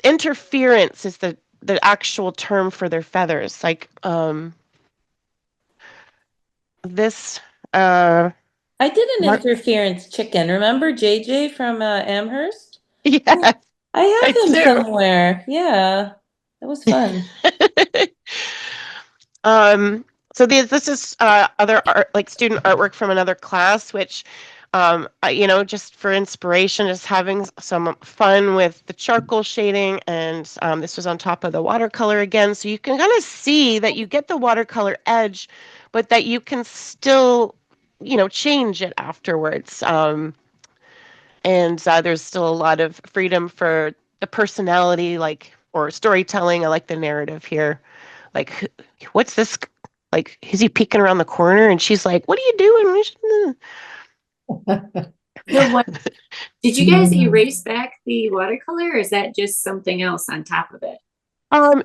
interference is the actual term for their feathers. Like this I did an mar- interference chicken. Remember JJ from Amherst? Yeah. yes, I I have him do. somewhere. Yeah. That was fun. Um, so this is other art, like student artwork from another class, which, just for inspiration, just having some fun with the charcoal shading, and this was on top of the watercolor again, so you can kind of see that you get the watercolor edge, but that you can still, change it afterwards. And there's still a lot of freedom for the personality, like or storytelling. I like the narrative here. Like, what's this? Like, is he peeking around the corner? And she's like, "What are you doing?" The one, did you guys erase back the watercolor or is that just something else on top of it?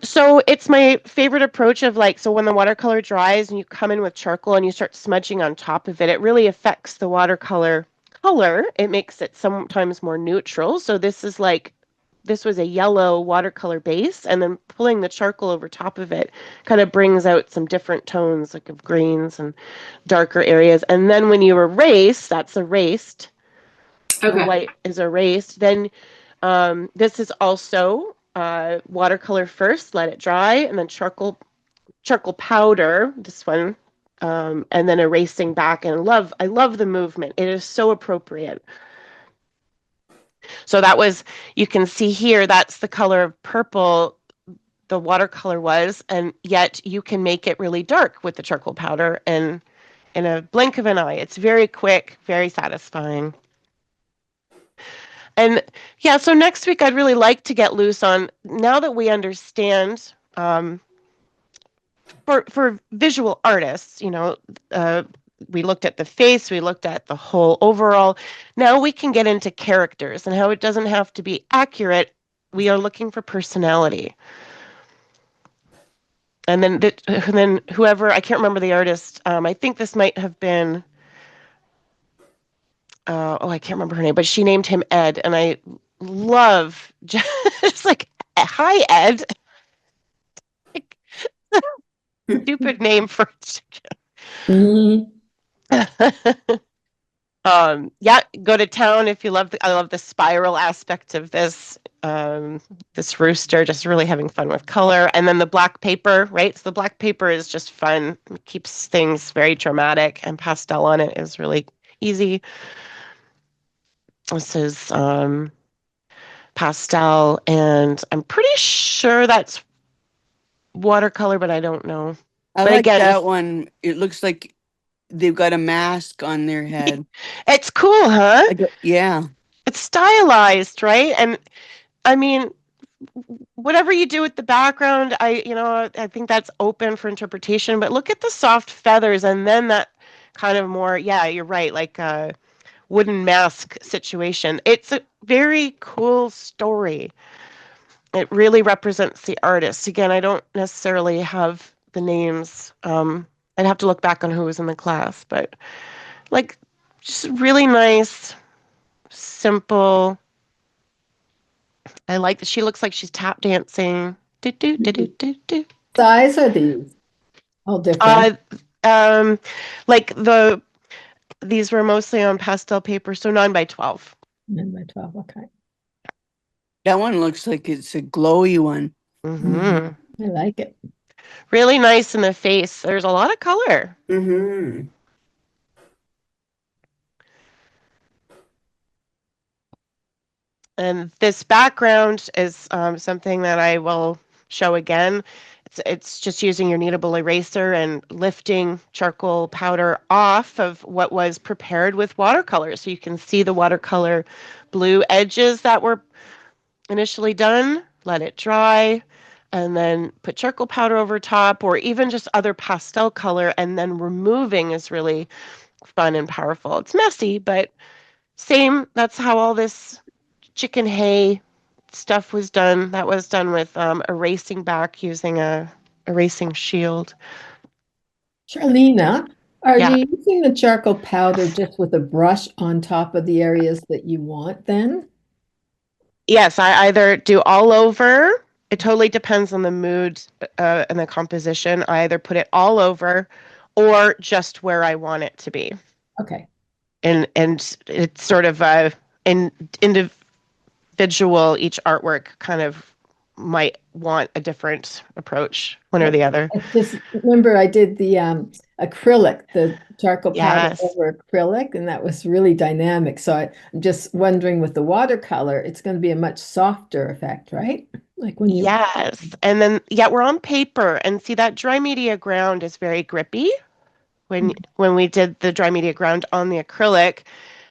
So it's my favorite approach of like, so when the watercolor dries and you come in with charcoal and you start smudging on top of it, it really affects the watercolor color. It makes it sometimes more neutral. So this was a yellow watercolor base, and then pulling the charcoal over top of it kind of brings out some different tones, like of greens and darker areas. And then when you erase, that's erased, the Okay. white is erased, then this is also watercolor first, let it dry, and then charcoal powder, this one, and then erasing back. And I love the movement. It is so appropriate. So you can see here, that's the color of purple the watercolor was, and yet you can make it really dark with the charcoal powder and in a blink of an eye. It's very quick, very satisfying. And yeah, so next week I'd really like to get loose on, now that we understand for visual artists, we looked at the face, we looked at the whole overall. Now we can get into characters and how it doesn't have to be accurate. We are looking for personality. And then whoever, I can't remember the artist. I think this might have been I can't remember her name, but she named him Ed, and I love just like, hi Ed. Like, stupid name for Mhm. yeah, go to town if you love I love the spiral aspect of this rooster, just really having fun with color. And then the black paper, right? So the black paper is just fun. It keeps things very dramatic, and pastel on it is really easy. This is pastel, and I'm pretty sure that's watercolor, but I don't know. I But like again, that one. It looks like they've got a mask on their head. it's cool, huh? Yeah. It's stylized, right? And I mean, whatever you do with the background, I think that's open for interpretation. But look at the soft feathers, and then that kind of more, yeah, you're right, like a wooden mask situation. It's a very cool story. It really represents the artist. Again, I don't necessarily have the names. I'd have to look back on who was in the class, but like, just really nice, simple. I like that she looks like she's tap dancing. Do, do, do, do, do, do. Size are these all different? Uh, like these were mostly on pastel paper, so 9 by 12. 9 by 12, okay. That one looks like it's a glowy one. Mm-hmm. I like it. Really nice in the face. There's a lot of color. Mm-hmm. And this background is something that I will show again. It's just using your kneadable eraser and lifting charcoal powder off of what was prepared with watercolor. So you can see the watercolor blue edges that were initially done, let it dry, and then put charcoal powder over top, or even just other pastel color, and then removing is really fun and powerful. It's messy, but same, that's how all this chicken hay stuff was done. That was done with erasing back using a erasing shield. Charlena, are Yeah. you using the charcoal powder just with a brush on top of the areas that you want then? Yes, I either do all over. It totally depends on the mood and the composition. I either put it all over or just where I want it to be. Okay. And it's sort of in individual, each artwork kind of might want a different approach, one or the other. I just remember I did the acrylic, the charcoal powder Yes. over acrylic, and that was really dynamic. So I'm just wondering with the watercolor, it's going to be a much softer effect, right? Like when you, Yes. And then, yeah, we're on paper. And see, that dry media ground is very grippy when we did the dry media ground on the acrylic,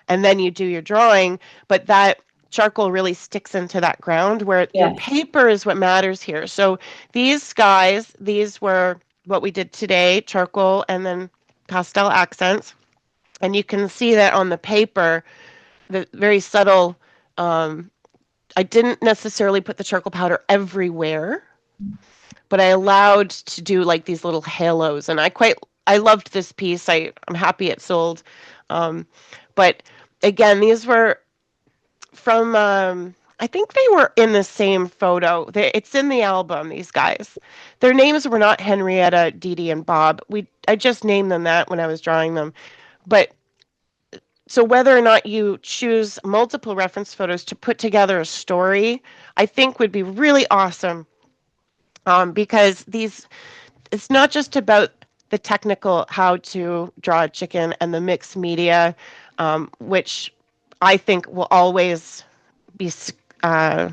and then you do your drawing, but that charcoal really sticks into that ground where your yeah, paper is what matters here. So these guys, these were what we did today, charcoal and then pastel accents. And you can see that on the paper, the very subtle, um, I didn't necessarily put the charcoal powder everywhere, but I allowed to do like these little halos. And I loved this piece. I'm happy it sold. Um, but again, these were from, I think they were in the same photo. It's in the album, these guys. Their names were not Henrietta, Dee Dee, and Bob. I just named them that when I was drawing them. But so whether or not you choose multiple reference photos to put together a story, I think would be really awesome. Because it's not just about the technical how to draw a chicken and the mixed media, which I think will always be uh,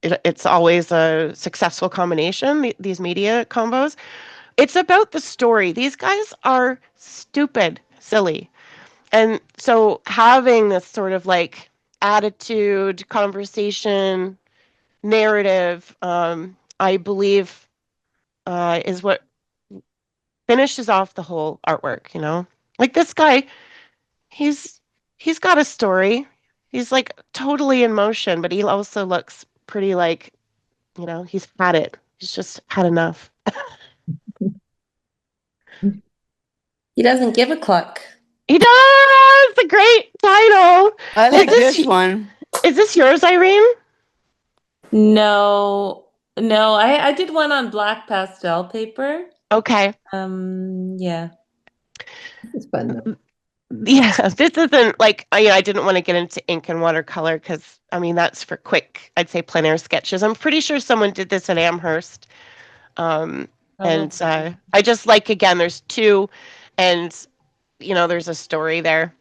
it's always a successful combination, these media combos. It's about the story. These guys are stupid, silly. And so having this sort of like attitude, conversation, narrative, I believe is what finishes off the whole artwork, you know? Like this guy, he's he's got a story. He's like totally in motion, but he also looks pretty like, he's had it. He's just had enough. He doesn't give a cluck. He does! A great title. I Is like this this one. is this yours, Irene? No, no, I did one on black pastel paper. Okay. Yeah. it's fun though. Yeah, this isn't like I didn't want to get into ink and watercolor because I mean that's for quick, I'd say plein air sketches. I'm pretty sure someone did this at Amherst. Um, and Probably. I just like again, there's two, and there's a story there.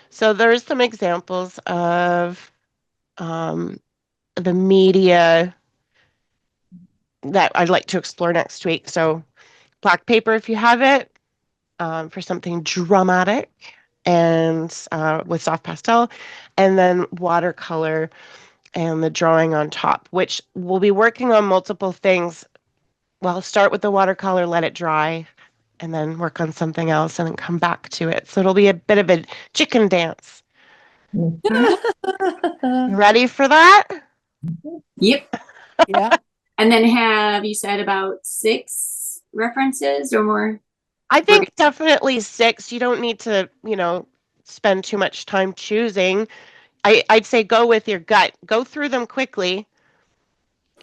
So there's some examples of um, the media that I'd like to explore next week. So black paper if you have it, for something dramatic, and with soft pastel, and then watercolor and the drawing on top, which we'll be working on multiple things. Well, start with the watercolor, let it dry, and then work on something else and then come back to it. So it'll be a bit of a chicken dance. You ready for that? Yep. Yeah. And then have you said about 6 references or more? I think definitely 6. You don't need to, spend too much time choosing. I'd say go with your gut. Go through them quickly.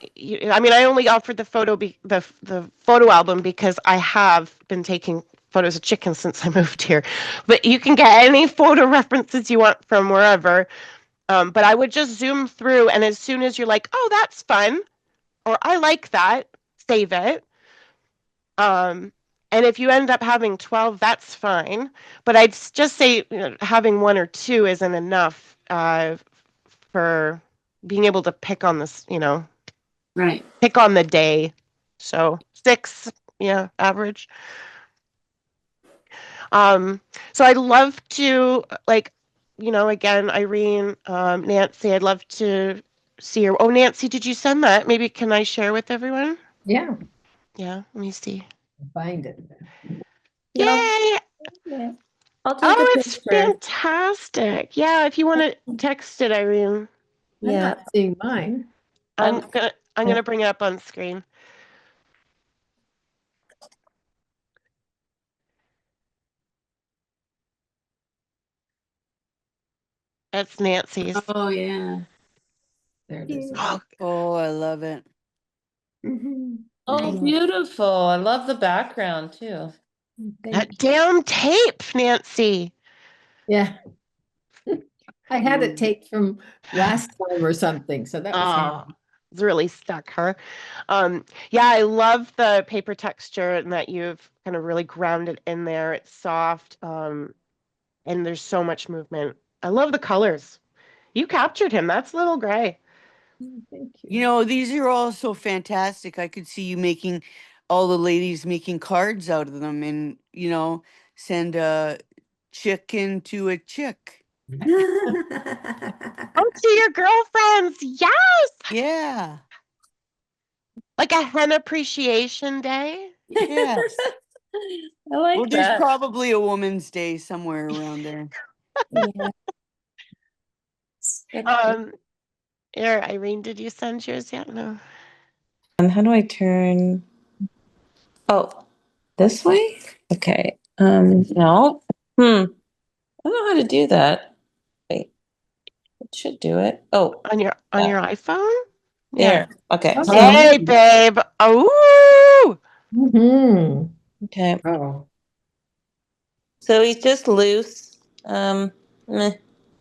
I mean, I only offered the the photo album because I have been taking photos of chickens since I moved here. But you can get any photo references you want from wherever. But I would just zoom through, and as soon as you're like, "Oh, that's fun," or "I like that," save it. Um, and if you end up having 12, that's fine. But I'd just say having 1 or 2 isn't enough for being able to pick on this, Right. pick on the day. So 6, yeah, average. Um, so I'd love to, like, again, Irene, Nancy, I'd love to see your. Oh, Nancy, did you send that? Maybe can I share with everyone? Yeah, Yeah, let me see. find it. Yeah, Yay! yeah. I'll take a Oh, it's picture. fantastic. Yeah, if you want to text it, Irene, I'm Yeah. not seeing mine. I'm Um, gonna I'm yeah. gonna bring it up on screen. That's Nancy's. Oh, yeah. There it is. Oh, Oh, I love it. Oh, Nice. beautiful. I love the background too. Thank that damn tape, Nancy. Yeah, I had it Mm. taped from last time or something, so that was Oh, handy. it's really stuck her. Yeah, I love the paper texture and that you've kind of really grounded in there. It's soft, and there's so much movement. I love the colors. You captured him. That's Little Gray. Thank You you. know, these are all so fantastic. I could see you making all the ladies making cards out of them and, send a chicken to a chick. Oh, to your girlfriends. Yes. Yeah. Like a hen appreciation day. Yes. I Well, like there's that. probably a Woman's Day somewhere around there. Yeah. That's cute. Um, here, Irene, did you send yours yet? No. And how do I turn? Oh, this way? Okay. No. I don't know how to do that. Wait, it should do it. Oh, On your iPhone? Yeah. there. Okay. So, Hey, babe. Oh. Mm-hmm. okay. Oh. So he's just loose. Meh.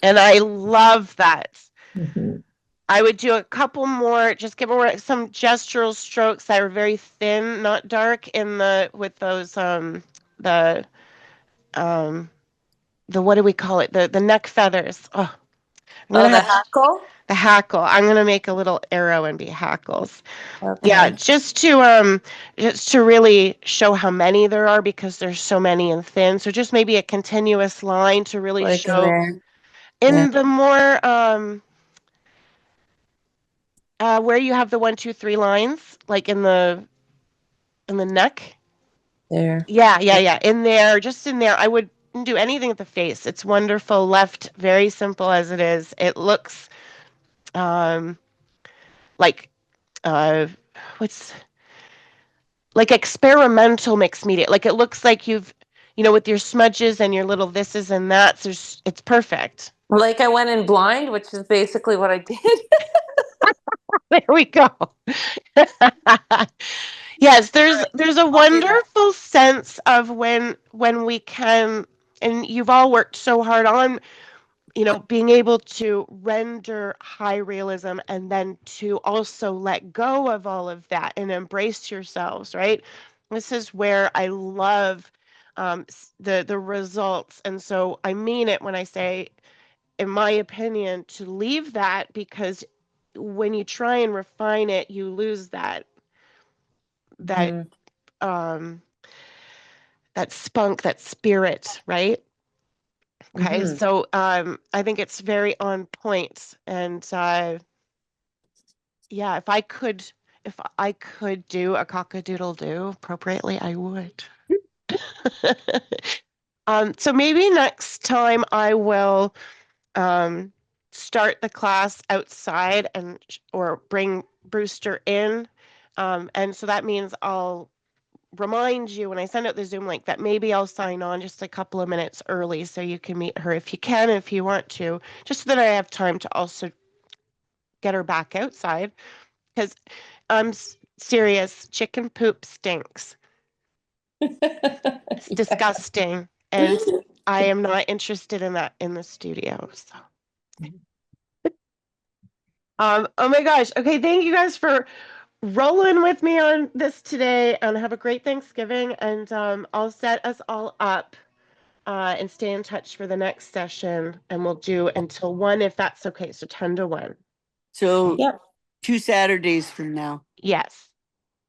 And I love that. Mhm. I would do a couple more, just give more some gestural strokes that are very thin, not dark in the with those the um the what do we call it? The neck feathers. Oh, I'm Oh, gonna the have hackle? the hackle. I'm gonna make a little arrow and be hackles. Yeah, Okay. just to really show how many there are because there's so many and thin. So just maybe a continuous line to really Like in show there. Yeah. in the more where you have the 1, 2, 3 lines, like in the neck. There. Yeah, yeah, yeah. In there, just in there. I would do anything with the face. It's wonderful. Left, very simple as it is. It looks um like uh what's like experimental mixed media. Like it looks like you've with your smudges and your little thises and that's it's perfect. Like I went in blind, which is basically what I did. There we go. Yes, there's a I'll do that. wonderful sense of when we can, and you've all worked so hard on, being able to render high realism and then to also let go of all of that and embrace yourselves, right? This is where I love the results, and so I mean it when I say, in my opinion, to leave that because when you try and refine it, you lose that Mhm. um that spunk, that spirit, right? Okay, Mhm. so I think it's very on point, and yeah, if I could do a cock-a-doodle-doo appropriately, I would. So maybe next time I will start the class outside and or bring Brewster in. And so that means I'll remind you when I send out the Zoom link that maybe I'll sign on just a couple of minutes early so you can meet her if you can, if you want to, just so that I have time to also get her back outside. Because I'm serious, chicken poop stinks. It's Yeah. disgusting. And I am not interested in that in the studio. So oh my gosh. Okay, thank you guys for rolling with me on this today, and have a great Thanksgiving, and I'll set us all up and stay in touch for the next session, and we'll do until 1 if that's okay. So 10 to 1. So Yep. 2 Saturdays from now. Yes.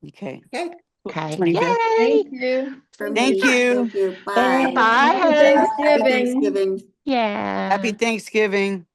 Okay. Okay, Okay. 25th. Yay. thank you. For Thank me, you. thank you. Thanks. Bye. Bye. Happy Happy Thanksgiving. Thanksgiving. Yeah. Happy Thanksgiving.